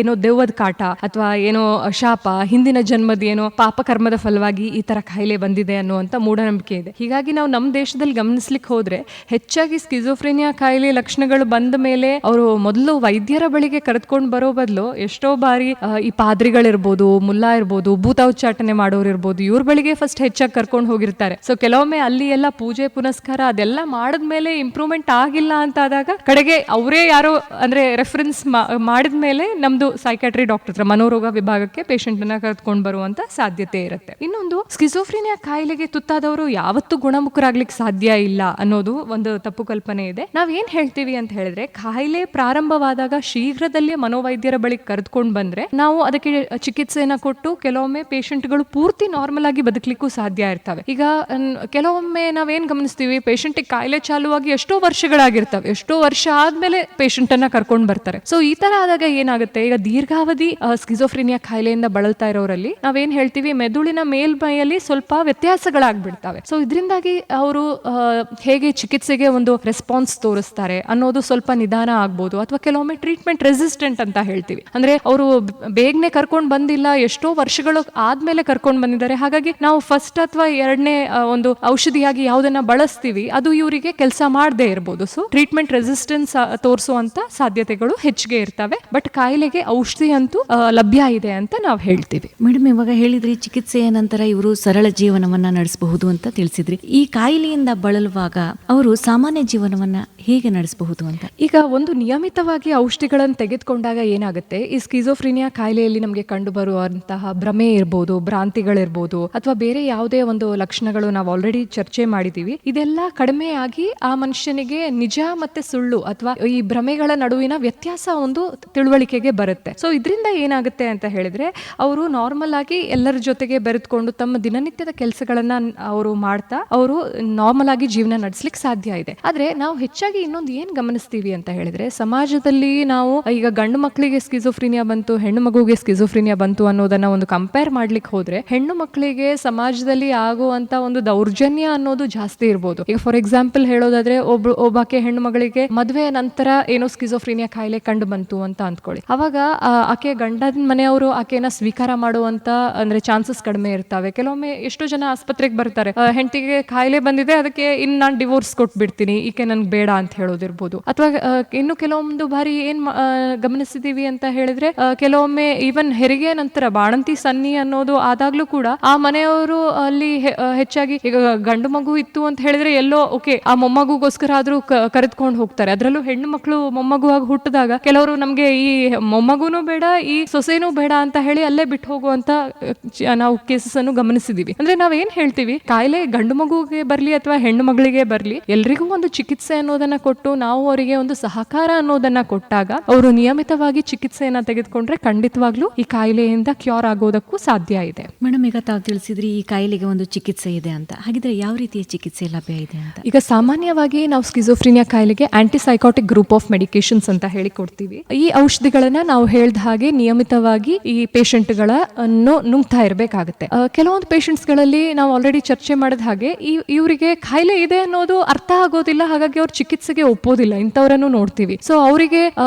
ಏನೋ ದೆವ್ವದ ಕಾಟ ಅಥವಾ ಏನೋ ಶಾಪ, ಹಿಂದಿನ ಜನ್ಮದ ಏನೋ ಪಾಪ ಕರ್ಮದ ಫಲವಾಗಿ ಈ ತರ ಕಾಯಿಲೆ ಬಂದಿದೆ ಅನ್ನುವಂತ ಮೂಢನಂಬಿಕೆ ಇದೆ. ಹೀಗಾಗಿ ನಾವು ನಮ್ಮ ದೇಶದಲ್ಲಿ ಗಮನಿಸ್ಲಿಕ್ಕೆ ಹೋದ್ರೆ ಹೆಚ್ಚಾಗಿ ಸ್ಕಿಜೋಫ್ರೆನಿಯಾ ಕಾಯಿಲೆ ಲಕ್ಷಣಗಳು ಬಂದ ಮೇಲೆ ಅವರು ಮೊದಲು ವೈದ್ಯರ ಬಳಿಗೆ ಕರೆದುಕೊಂಡು ಬರೋ ಬದಲು ಎಷ್ಟೋ ಬಾರಿ ಈ ಪಾದ್ರಿಗಳಿರ್ಬೋದು, ಮುಲ್ಲಾ ಇರ್ಬೋದು, ಭೂತ ಉಚ್ಚಾಟನೆ ಮಾಡೋರು ಇರ್ಬೋದು, ಇವ್ರ ಬಳಿಗೆ ಫಸ್ಟ್ ಹೆಚ್ಚಾಗಿ ಕರ್ಕೊಂಡು ಹೋಗಿರ್ತಾರೆ. ಸೊ ಕೆಲವೊಮ್ಮೆ ಅಲ್ಲಿ ಎಲ್ಲ ಪೂಜೆ ಪುನಸ್ಕಾರ ಅದೆಲ್ಲ ಮಾಡಿದ್ಮೇಲೆ ಇಂಪ್ರೂವ್ಮೆಂಟ್ ಆಗಿಲ್ಲ ಅಂತ ಆದಾಗ ಕಡೆಗೆ ಅವರೇ ಯಾರೋ ಅಂದ್ರೆ ರೆಫರೆನ್ಸ್ ಮಾಡಿದ್ಮೇಲೆ ನಮ್ದು ಸೈಕಾಟ್ರಿ ಡಾಕ್ಟರ್ ಹತ್ರ, ಮನೋರೋಗ ವಿಭಾಗಕ್ಕೆ ಪೇಷಂಟ್ ಅನ್ನ ಕರೆದುಕೊಂಡು ಬರುವಂತ ಸಾಧ್ಯತೆ ಇರುತ್ತೆ. ಇನ್ನೊಂದು, ಸ್ಕಿಜೋಫ್ರೆನಿಯಾ ಕಾಯಿಲೆಗೆ ತುತ್ತಾದವರು ಯಾವತ್ತೂ ಗುಣಮುಖರಾಗ್ಲಿಕ್ಕೆ ಸಾಧ್ಯ ಇಲ್ಲ ಅನ್ನೋದು ಒಂದು ತಪ್ಪು ಕಲ್ಪನೆ ಇದೆ. ನಾವ್ ಏನ್ ಹೇಳ್ತೀವಿ ಅಂತ ಹೇಳಿದ್ರೆ, ಕಾಯಿಲೆ ಪ್ರಾರಂಭವಾದಾಗ ಶೀಘ್ರದಲ್ಲೇ ಮನೋವೈದ್ಯರ ಬಳಿ ಕರೆದುಕೊಂಡು ಬಂದ್ರೆ ನಾವು ಅದಕ್ಕೆ ಚಿಕಿತ್ಸೆಯನ್ನ ಕೊಟ್ಟು ಕೆಲವೊಮ್ಮೆ ಪೇಷಂಟ್ಗಳು ಪೂರ್ತಿ ನಾರ್ಮಲ್ ಆಗಿ ಬದುಕಲಿಕ್ಕೂ ಸಾಧ್ಯ ಇರ್ತವೆ. ಈಗ ಕೆಲವೊಮ್ಮೆ ನಾವೇನ್ ಗಮನಿಸ್ತೀವಿ, ಪೇಷಂಟ್ ಕಾಯಿಲೆ ಚಾಲುವಾಗಿ ಎಷ್ಟೋ ವರ್ಷಗಳಾಗಿರ್ತವೆ, ಎಷ್ಟೋ ವರ್ಷ ಆದ್ಮೇಲೆ ಪೇಷಂಟ್ ಅನ್ನ ಕರ್ಕೊಂಡು ಬರ್ತಾರೆ. ಸೊ ಈ ತರ ಆದಾಗ ಏನಾಗುತ್ತೆ, ಈಗ ದೀರ್ಘಾವಧಿ ಸ್ಕಿಜೋಫ್ರೆನಿಯಾ ಕಾಯಿಲೆಯಿಂದ ಬಳಲ್ತಾ ಇರೋರಲ್ಲಿ ನಾವೇನ್ ಹೇಳ್ತೀವಿ, ಮೆದುಳಿನ ಮೇಲ್ಮೈಯಲ್ಲಿ ಸ್ವಲ್ಪ ವ್ಯತ್ಯಾಸಗಳಾಗ್ಬಿಡ್ತವೆ. ಸೊ ಇದರಿಂದಾಗಿ ಅವರು ಹೇಗೆ ಚಿಕಿತ್ಸೆಗೆ ಒಂದು ರೆಸ್ಪಾನ್ಸ್ ತೋರಿಸ್ತಾರೆ ಅನ್ನೋದು ಸ್ವಲ್ಪ ನಿಧಾನ ಆಗ್ಬೋದು. ಅಥವಾ ಕೆಲವೊಮ್ಮೆ ಟ್ರೀಟ್ಮೆಂಟ್ ರೆಸಿಸ್ಟೆಂಟ್ ಅಂತ ಹೇಳ್ತೀವಿ, ಅಂದ್ರೆ ಅವರು ಬೇಗನೆ ಕರ್ಕೊಂಡು ಬಂದಿಲ್ಲ, ಎಷ್ಟೋ ವರ್ಷಗಳು ಆದ್ಮೇಲೆ ಕರ್ಕೊಂಡು ಬಂದಿದ್ದಾರೆ. ಹಾಗಾಗಿ ನಾವು ಫಸ್ಟ್ ಅಥವಾ ಎರಡನೇ ಒಂದು ಔಷಧಿಯಾಗಿ ಯಾವುದನ್ನ ಬಳಸ್ತೀವಿ ಅದು ಇವರಿಗೆ ಕೆಲಸ ಮಾಡದೇ ಇರಬಹುದು. ಸೊ ಟ್ರೀಟ್ಮೆಂಟ್ ರೆಸಿಸ್ಟೆನ್ಸ್ ತೋರಿಸುವಂತ ಸಾಧ್ಯತೆಗಳು ಹೆಚ್ಚಿಗೆ ಇರ್ತವೆ. ಬಟ್ ಕಾಯಿಲೆಗೆ ಔಷಧಿ ಅಂತೂ ಲಭ್ಯ ಇದೆ ಅಂತ ನಾವು ಹೇಳ್ತೀವಿ. ಮೇಡಮ್, ಇವಾಗ ಹೇಳಿದ್ರಿ ಚಿಕಿತ್ಸೆಯ ನಂತರ ಇವರು ಸರಳ ಜೀವನವನ್ನ ನಡೆಸಬಹುದು ಅಂತ ತಿಳಿಸಿದ್ರಿ. ಈ ಕಾಯಿಲೆಯಿಂದ ಬಳಲುವಾಗ ಅವರು ಸಾಮಾನ್ಯ ಜೀವನವನ್ನ ಹೇಗೆ ನಡೆಸಬಹುದು ಅಂತ? ಈಗ ಒಂದು ನಿಯಮಿತವಾಗಿ ಔಷಧಿಗಳನ್ನು ತೆಗೆದುಕೊಂಡಾಗ ಏನಾಗುತ್ತೆ, ಈ ಸ್ಕಿಜೋಫ್ರೆನಿಯಾ ಕಾಯಿಲೆಯಲ್ಲಿ ನಮಗೆ ಕಂಡು ಬರುವಂತಹ ಭ್ರಮೆ ಇರ್ಬೋದು, ಭ್ರಾಂತಿಗಳಿರ್ಬೋದು, ಅಥವಾ ಬೇರೆ ಯಾವುದೇ ಒಂದು ಲಕ್ಷಣಗಳು ನಾವು ಆಲ್ರೆಡಿ ಚರ್ಚೆ ಮಾಡಿದೀವಿ, ಇದೆಲ್ಲ ಕಡಿಮೆ ಆಗಿ ಆ ಮನುಷ್ಯನಿಗೆ ನಿಜ ಮತ್ತೆ ಸುಳ್ಳು ಅಥವಾ ಈ ಭ್ರಮೆಗಳ ನಡುವಿನ ವ್ಯತ್ಯಾಸ ಒಂದು ತಿಳುವಳಿಕೆಗೆ ಬರುತ್ತೆ. ಸೊ ಇದರಿಂದ ಏನಾಗುತ್ತೆ ಅಂತ ಹೇಳಿದ್ರೆ, ಅವರು ನಾರ್ಮಲ್ ಆಗಿ ಎಲ್ಲರ ಜೊತೆಗೆ ಬೆರೆತ್ಕೊಂಡು ತಮ್ಮ ದಿನನಿತ್ಯದ ಕೆಲಸಗಳನ್ನ ಅವರು ಮಾಡ್ತಾ ಅವರು ನಾರ್ಮಲ್ ಆಗಿ ಜೀವನ ನಡೆಸಲಿಕ್ಕೆ ಸಾಧ್ಯ ಇದೆ. ಆದ್ರೆ ನಾವು ಹೆಚ್ಚಾಗಿ ಇನ್ನೊಂದು ಏನ್ ಗಮನಿಸ್ತೀವಿ ಅಂತ ಹೇಳಿದ್ರೆ, ಸಮಾಜದಲ್ಲಿ ನಾವು ಈಗ ಗಂಡು ಮಕ್ಕಳಿಗೆ ಸ್ಕಿಜೋಫ್ರೆನಿಯಾ ಬಂತು, ಹೆಣ್ಣು ಮಗುಗೆ ಸ್ಕಿಜೋಫ್ರೆನಿಯಾ ಬಂತು ಅನ್ನೋದನ್ನ ಒಂದು ಕಂಪೇರ್ ಮಾಡ್ಲಿಕ್ಕೆ ಹೋದ್ರೆ, ಹೆಣ್ಣು ಮಕ್ಕಳಿಗೆ ಸಮಾಜದಲ್ಲಿ ಆಗುವಂತ ಒಂದು ದೌರ್ಜನ್ಯ ಅನ್ನೋದು ಜಾಸ್ತಿ ಇರ್ಬೋದು. ಈಗ ಫಾರ್ ಎಕ್ಸಾಂಪಲ್ ಹೇಳೋದಾದ್ರೆ, ಒಬ್ಬಾಕೆ ಹೆಣ್ಣು ಮಗಳಿಗೆ ಮದುವೆ ನಂತರ ಏನೋ ಸ್ಕಿಜೋಫ್ರೆನಿಯಾ ಕಾಯಿಲೆ ಕಂಡು ಬಂತು ಅಂತ ಅಂದ್ಕೊಳ್ಳಿ. ಅವಾಗ ಆಕೆ ಗಂಡನ ಮನೆಯವರು ಆಕೆನ ಸ್ವೀಕಾರ ಮಾಡುವಂತ ಅಂದ್ರೆ ಚಾನ್ಸಸ್ ಕಡಿಮೆ ಇರ್ತವೆ. ಕೆಲವೊಮ್ಮೆ ಎಷ್ಟೋ ಜನ ಆಸ್ಪತ್ರೆಗೆ ಬರ್ತಾರೆ, ಹೆಂಡತಿಗೆ ಕಾಯಿಲೆ ಬಂದಿದೆ, ಅದಕ್ಕೆ ಇನ್ನು ನಾನು ಡಿವೋರ್ಸ್ ಕೊಟ್ಬಿಡ್ತೀನಿ, ಈಕೆ ನನ್ಗೆ ಬೇಡ ಅಂತ ಹೇಳೋದಿರ್ಬೋದು. ಅಥವಾ ಇನ್ನು ಕೆಲವೊಂದು ಬಾರಿ ಏನ್ ಗಮನಿಸಿದೀವಿ ಅಂತ ಹೇಳಿದ್ರೆ, ಕೆಲವೊಮ್ಮೆ ಈವನ್ ಹೆರಿಗೆ ನಂತರ ಬಾಣಂತಿ ಸನ್ನಿ ಅನ್ನೋದು ಆದಾಗ್ಲೂ ಕೂಡ ಆ ಮನೆಯವರು ಅಲ್ಲಿ ಹೆಚ್ಚಾಗಿ ಈಗ ಗಂಡು ಮಗು ಇತ್ತು ಅಂತ ಹೇಳಿದ್ರೆ ಎಲ್ಲೋ ಓಕೆ ಆ ಮೊಮ್ಮಗುಗೋಸ್ಕರ ಆದ್ರೂ ಕರೆದುಕೊಂಡು ಹೋಗ್ತಾರೆ. ಅದ್ರಲ್ಲೂ ಹೆಣ್ಣು ಮಕ್ಕಳು ಮೊಮ್ಮಗು ಆಗಿ ಹುಟ್ಟಿದಾಗ ಕೆಲವರು ನಮ್ಗೆ ಈ ಮೊಮ್ಮಗುನೂ ಬೇಡ, ಈ ಸೊಸೆನೂ ಬೇಡ ಅಂತ ಹೇಳಿ ಅಲ್ಲೇ ಬಿಟ್ಟು ಹೋಗುವಂತ ನಾವು ಕೇಸಸ್ ಅನ್ನು ಗಮನಿಸಿದೀವಿ. ಅಂದ್ರೆ ನಾವ್ ಏನ್ ಹೇಳ್ತೀವಿ, ಕಾಯಿಲೆ ಗಂಡು ಮಗುಗೆ ಬರ್ಲಿ ಅಥವಾ ಹೆಣ್ಣು ಮಗಳಿಗೆ ಬರ್ಲಿ, ಎಲ್ರಿಗೂ ಒಂದು ಚಿಕಿತ್ಸೆ ಅನ್ನೋದನ್ನ ಕೊಟ್ಟು ನಾವು ಅವರಿಗೆ ಒಂದು ಸಹಕಾರ ಅನ್ನೋದನ್ನ ಕೊಟ್ಟಾಗ ಅವರು ನಿಯಮಿತವಾಗಿ ಚಿಕಿತ್ಸೆಯನ್ನ ತೆಗೆದುಕೊಂಡ್ರೆ ಖಂಡಿತವಾಗ್ಲೂ ಈ ಕಾಯಿಲೆಯಿಂದ ಕ್ಯೂರ್ ಆಗೋದಕ್ಕೂ ಸಾಧ್ಯ ಇದೆ. ಮೇಡಮ್, ಈಗ ತಾವು ತಿಳಿಸಿದ್ರಿ ಈ ಕಾಯಿಲೆಗೆ ಒಂದು ಚಿಕಿತ್ಸೆ ಇದೆ ಅಂತ. ಹಾಗಿದ್ರೆ ಯಾವ ರೀತಿಯ ಚಿಕಿತ್ಸೆ ಲಭ್ಯ ಇದೆ ಅಂತ? ಈಗ ಸಾಮಾನ್ಯವಾಗಿ ನಾವು ಸ್ಕಿಜೋಫ್ರೆನಿಯಾ ಕಾಯಿಲೆಗೆ ಆಂಟಿಸೈಕಾಟಿಕ್ ಗ್ರೂಪ್ ಆಫ್ ಮೆಡಿಕೇಶನ್ಸ್ ಅಂತ ಹೇಳಿ ಕೊಡ್ತೀವಿ. ಈ ಔಷಧಿಗಳನ್ನ ನಾವು ಹೇಳ್ದ ಹಾಗೆ ನಿಯಮಿತವಾಗಿ ಈ ಪೇಷಂಟ್ಗಳನ್ನು ನುಂಗ್ತಾ ಇರಬೇಕಾಗುತ್ತೆ. ಕೆಲವೊಂದು ಪೇಷಂಟ್ಸ್ ಗಳಲ್ಲಿ ನಾವು ಆಲ್ರೆಡಿ ಚರ್ಚೆ ಮಾಡಿದ ಹಾಗೆ ಇವರಿಗೆ ಕಾಯಿಲೆ ಇದೆ ಅನ್ನೋದು ಅರ್ಥ ಆಗೋದಿಲ್ಲ, ಹಾಗಾಗಿ ಅವ್ರ ಚಿಕಿತ್ಸೆಗೆ ಒಪ್ಪೋದಿಲ್ಲ. ಇಂಥವ್ರನ್ನು ನೋಡ್ತೀವಿ. ಸೊ ಅವರಿಗೆ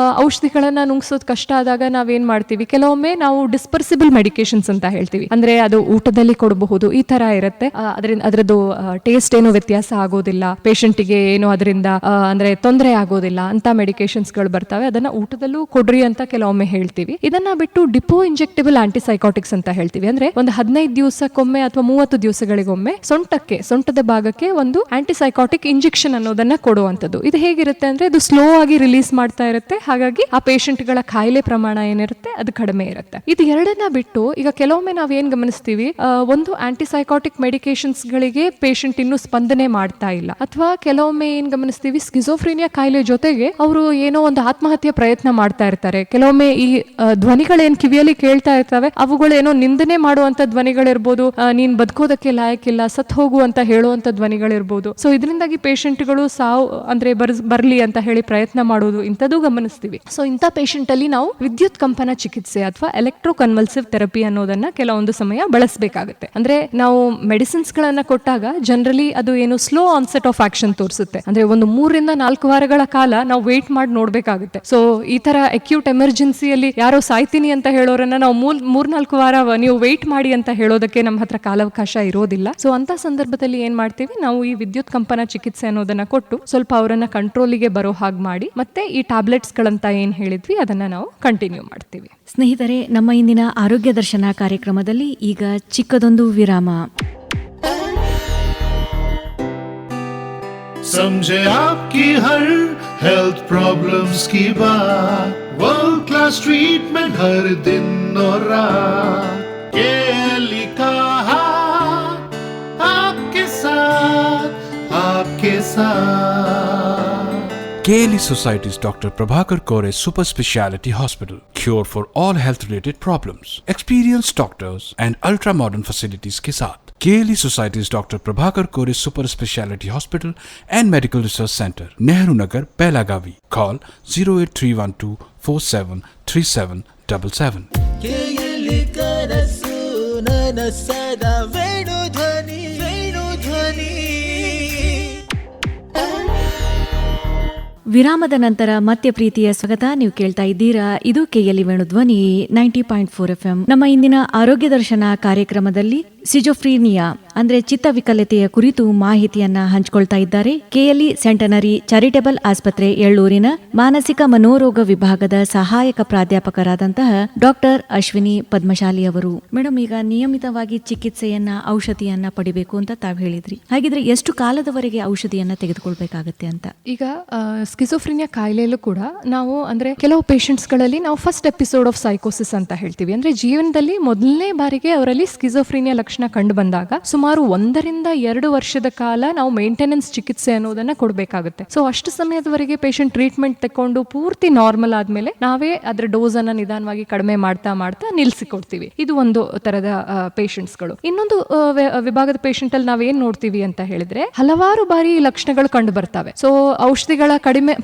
ಔಷಧಿಗಳನ್ನ ನುಂಗ್ಸೋದು ಕಷ್ಟ ಆದಾಗ ನಾವೇನ್ ಮಾಡ್ತೀವಿ, ಕೆಲವೊಮ್ಮೆ ನಾವು ಡಿಸ್ಪರ್ಸಿಬಲ್ ಮೆಡಿಕೇಶನ್ಸ್ ಅಂತ ಹೇಳ್ತೀವಿ. ಅಂದ್ರೆ ಅದು ಊಟದಲ್ಲಿ ಕೊಡಬಹುದು, ಈ ತರ ಇರುತ್ತೆ. ಅದರದ್ದು ಟೇಸ್ಟ್ ಏನೋ ವ್ಯತ್ಯಾಸ ಆಗೋದಿಲ್ಲ, ಪೇಷಂಟಿಗೆ ಏನೋ ಅದರಿಂದ ಅಂದ್ರೆ ತೊಂದರೆ ಆಗೋದಿಲ್ಲ ಅಂತ ಮೆಡಿಕೇಶನ್ಸ್ ಗಳು ಬರ್ತವೆ. ಅದನ್ನ ಊಟದಲ್ಲೂ ಕೊಡ್ರಿ ಅಂತ ಕೆಲವೊಮ್ಮೆ ಹೇಳ್ತೀವಿ. ಇದನ್ನ ಬಿಟ್ಟು ಡಿಪೋ ಇಂಜೆಕ್ಟಬಲ್ ಆಂಟಿಸೈಕಾಟಿಕ್ಸ್ ಅಂತ ಹೇಳ್ತೀವಿ. ಅಂದ್ರೆ ಒಂದು 15 ದಿವಸಕ್ಕೊಮ್ಮೆ ಅಥವಾ 30 ದಿವಸಗಳಿಗೊಮ್ಮೆ ಸೊಂಟದ ಭಾಗಕ್ಕೆ ಒಂದು ಆಂಟಿಸೈಕಾಟಿಕ್ ಇಂಜೆಕ್ಷನ್ ಅನ್ನೋದನ್ನ ಕೊಡುವಂತದ್ದು. ಇದು ಹೇಗಿರುತ್ತೆ ಅಂದ್ರೆ, ಇದು ಸ್ಲೋ ಆಗಿ ರಿಲೀಸ್ ಮಾಡ್ತಾ ಇರುತ್ತೆ. ಹಾಗಾಗಿ ಆ ಪೇಷಂಟ್ ಗಳ ಕಾಯಿಲೆ ಪ್ರಮಾಣ ಏನಿರುತ್ತೆ ಅದು ಕಡಿಮೆ ಇರುತ್ತೆ. ಇದು ಎರಡನ್ನ ಬಿಟ್ಟು ಈಗ ಕೆಲವೊಮ್ಮೆ ನಾವ್ ಏನ್ ಗಮನಿಸ್ತೀವಿ ಗಮನಿಸ್ತೀವಿ, ಒಂದು ಆಂಟಿಸೈಕಾಟಿಕ್ ಮೆಡಿಕೇಶನ್ಸ್ ಗಳಿಗೆ ಪೇಷಂಟ್ ಇನ್ನು ಸ್ಪಂದನೆ ಮಾಡ್ತಾ ಇಲ್ಲ. ಅಥವಾ ಕೆಲವೊಮ್ಮೆ ಏನ್ ಗಮನಿಸ್ತೀವಿ, ಸ್ಕಿಜೋಫ್ರೀನಿಯಾ ಕಾಯಿಲೆ ಜೊತೆಗೆ ಅವರು ಏನೋ ಒಂದು ಆತ್ಮಹತ್ಯೆ ಪ್ರಯತ್ನ ಮಾಡ್ತಾ ಇರ್ತಾರೆ. ಕೆಲವೊಮ್ಮೆ ಈ ಧ್ವನಿಗಳೇನ್ ಕಿವಿಯಲ್ಲಿ ಕೇಳ್ತಾ ಇರ್ತವೆ ಅವುಗಳೇನೋ ನಿಂದನೆ ಮಾಡುವಂತ ಧ್ವನಿಗಳಿರ್ಬೋದು, ನೀನ್ ಬದುಕೋದಕ್ಕೆ ಲಾಯಕ್ಕಿಲ್ಲ, ಸತ್ ಹೋಗು ಅಂತ ಹೇಳುವಂತ ಧ್ವನಿಗಳಿರ್ಬೋದು. ಸೊ ಇದರಿಂದಾಗಿ ಪೇಷಂಟ್ಗಳು ಸಾವು ಅಂದ್ರೆ ಬರ್ಲಿ ಅಂತ ಹೇಳಿ ಪ್ರಯತ್ನ ಮಾಡೋದು ಇಂಥದ್ದು ಗಮನಿಸ್ತೀವಿ. ಸೊ ಇಂಥ ಪೇಷಂಟ್ ಅಲ್ಲಿ ನಾವು ವಿದ್ಯುತ್ ಕಂಪನ ಚಿಕಿತ್ಸೆ ಅಥವಾ ಎಲೆಕ್ಟ್ರೋ ಕನ್ವಲ್ಸಿವ್ ಥೆರಪಿ ಅನ್ನೋದನ್ನ ಕೆಲವೊಂದು ಸಮಯ ಬಳಸಬೇಕಾಗುತ್ತೆ. ಅಂದ್ರೆ ನಾವು ಮೆಡಿಸಿನ್ಸ್ ಗಳನ್ನ ಕೊಟ್ಟಾಗ ಜನರಲಿ ಅದು ಏನು ಸ್ಲೋ ಆನ್ಸೆಟ್ ಆಫ್ ಆಕ್ಷನ್ ತೋರಿಸುತ್ತೆ. ಅಂದ್ರೆ ಒಂದು 3 ರಿಂದ 4 ವಾರಗಳ ಕಾಲ ನಾವು ವೇಟ್ ಮಾಡಿ ನೋಡ್ಬೇಕಾಗುತ್ತೆ. ಸೊ ಈ ತರ ಅಕ್ಯೂಟ್ ಎಮರ್ಜೆನ್ಸಿಯಲ್ಲಿ ಯಾರೋ ಸಾಯ್ತೀನಿ ಅಂತ ಹೇಳೋರನ್ನ ನಾವು 3-4 ವಾರ ನೀವು ವೇಟ್ ಮಾಡಿ ಅಂತ ಹೇಳೋದಕ್ಕೆ ನಮ್ಮ ಹತ್ರ ಕಾಲಾವಕಾಶ ಇರೋದಿಲ್ಲ. ಸೊ ಅಂತ ಸಂದರ್ಭದಲ್ಲಿ ಏನ್ ಮಾಡ್ತೀವಿ, ನಾವು ಈ ವಿದ್ಯುತ್ ಕಂಪನ ಚಿಕಿತ್ಸೆ ಅನ್ನೋದನ್ನ ಕೊಟ್ಟು ಸ್ವಲ್ಪ ಅವರನ್ನ ಕಂಟ್ರೋಲಿಗೆ ಬರೋ ಹಾಗೆ ಮಾಡಿ ಮತ್ತೆ ಈ ಟ್ಯಾಬ್ಲೆಟ್ಸ್ ಗಳಂತ ಏನ್ ಹೇಳಿದ್ವಿ ಅದನ್ನ ನಾವು ಕಂಟಿನ್ಯೂ ಮಾಡ್ತೀವಿ. ಸ್ನೇಹಿತರೆ, ನಮ್ಮ ಇಂದಿನ ಆರೋಗ್ಯ ದರ್ಶನ ಕಾರ್ಯಕ್ರಮದಲ್ಲಿ ಈಗ ಚಿಕ್ಕದೊಂದು ವಿರಾಮ. समझे आपकी हर हेल्थ प्रॉब्लम्स की बात, वर्ल्ड क्लास ट्रीटमेंट हर दिन और रात, केली का हाथ आपके साथ, आपके साथ. KLE Society's Dr. Prabhakar Kore Super Speciality Hospital. Cure for all health related problems. Experienced doctors and ultra modern facilities के साथ. KLE Society's Dr. Prabhakar Kore Super Speciality Hospital and Medical Research Center, Nehru Nagar, Belagavi. Call 08312 473777. ಕೇಯಲಿ ಕನಸು ನನ್ನ ಸದಾ ವೇಣು ಧ್ವನಿ, ವೇಣು ಧ್ವನಿ. ವಿರಾಮದ ನಂತರ ಮತ್ತೆ ಪ್ರೀತಿಯ ಸ್ವಾಗತ. ನೀವು ಕೇಳ್ತಾ ಇದ್ದೀರಾ, ಇದು ಕೆಎಲ್ಇ ವೇಣುಧ್ವನಿ 90.4 FM. ನಮ್ಮ ಇಂದಿನ ಆರೋಗ್ಯ ದರ್ಶನ ಕಾರ್ಯಕ್ರಮದಲ್ಲಿ ಸಿಜೋಫ್ರೀನಿಯಾ ಅಂದ್ರೆ ಚಿತ್ತವಿಕಲತೆಯ ಕುರಿತು ಮಾಹಿತಿಯನ್ನ ಹಂಚಿಕೊಳ್ತಾ ಇದ್ದಾರೆ ಕೆಎಲ್ಇ ಸೆಂಟನರಿ ಚಾರಿಟೇಬಲ್ ಆಸ್ಪತ್ರೆ ಎಳ್ಳೂರಿನ ಮಾನಸಿಕ ಮನೋರೋಗ ವಿಭಾಗದ ಸಹಾಯಕ ಪ್ರಾಧ್ಯಾಪಕರಾದಂತಹ ಡಾಕ್ಟರ್ ಅಶ್ವಿನಿ ಪದ್ಮಶಾಲಿ ಅವರು. ಮೇಡಮ್, ಈಗ ನಿಯಮಿತವಾಗಿ ಚಿಕಿತ್ಸೆಯನ್ನ ಔಷಧಿಯನ್ನ ಪಡಿಬೇಕು ಅಂತ ತಾವು ಹೇಳಿದ್ರಿ. ಹಾಗಿದ್ರೆ ಎಷ್ಟು ಕಾಲದವರೆಗೆ ಔಷಧಿಯನ್ನ ತೆಗೆದುಕೊಳ್ಬೇಕಾಗತ್ತೆ ಅಂತ? ಈಗ ಸ್ಕಿಜೋಫ್ರೀನಿಯಾ ಕಾಯಿಲೆಯಲ್ಲೂ ಕೂಡ ನಾವು ಅಂದ್ರೆ ಕೆಲವು ಪೇಷಂಟ್ಸ್ ಗಳಲ್ಲಿ ನಾವು ಫಸ್ಟ್ ಎಪಿಸೋಡ್ ಆಫ್ ಸೈಕೋಸಿಸ್ ಅಂತ ಹೇಳ್ತೀವಿ. ಅಂದ್ರೆ ಜೀವನದಲ್ಲಿ ಮೊದಲನೇ ಬಾರಿಗೆ ಅವರಲ್ಲಿ ಸ್ಕಿಜೋಫ್ರೀನಿಯಾ ಲಕ್ಷಣ ಕಂಡು ಬಂದಾಗ ಸುಮಾರು 1 ರಿಂದ 2 ವರ್ಷದ ಕಾಲ ನಾವು ಮೇಂಟೆನೆನ್ಸ್ ಚಿಕಿತ್ಸೆ ಅನ್ನೋದನ್ನ ಕೊಡಬೇಕಾಗುತ್ತೆ. ಸೊ ಅಷ್ಟು ಸಮಯದವರೆಗೆ ಪೇಷಂಟ್ ಟ್ರೀಟ್ಮೆಂಟ್ ತಕೊಂಡು ಪೂರ್ತಿ ನಾರ್ಮಲ್ ಆದ್ಮೇಲೆ ನಾವೇ ಅದರ ಡೋಸ್ ಅನ್ನ ನಿಧಾನವಾಗಿ ಕಡಿಮೆ ಮಾಡ್ತಾ ಮಾಡ್ತಾ ನಿಲ್ಸಿಕೊಡ್ತೀವಿ. ಇದು ಒಂದು ತರದ ಪೇಷಂಟ್ಸ್ ಗಳು. ಇನ್ನೊಂದು ವಿಭಾಗದ ಪೇಷಂಟ್ ಅಲ್ಲಿ ನಾವೇನ್ ನೋಡ್ತೀವಿ ಅಂತ ಹೇಳಿದ್ರೆ ಹಲವಾರು ಬಾರಿ ಲಕ್ಷಣಗಳು ಕಂಡು ಬರ್ತವೆ. ಸೊ ಔಷಧಿಗಳ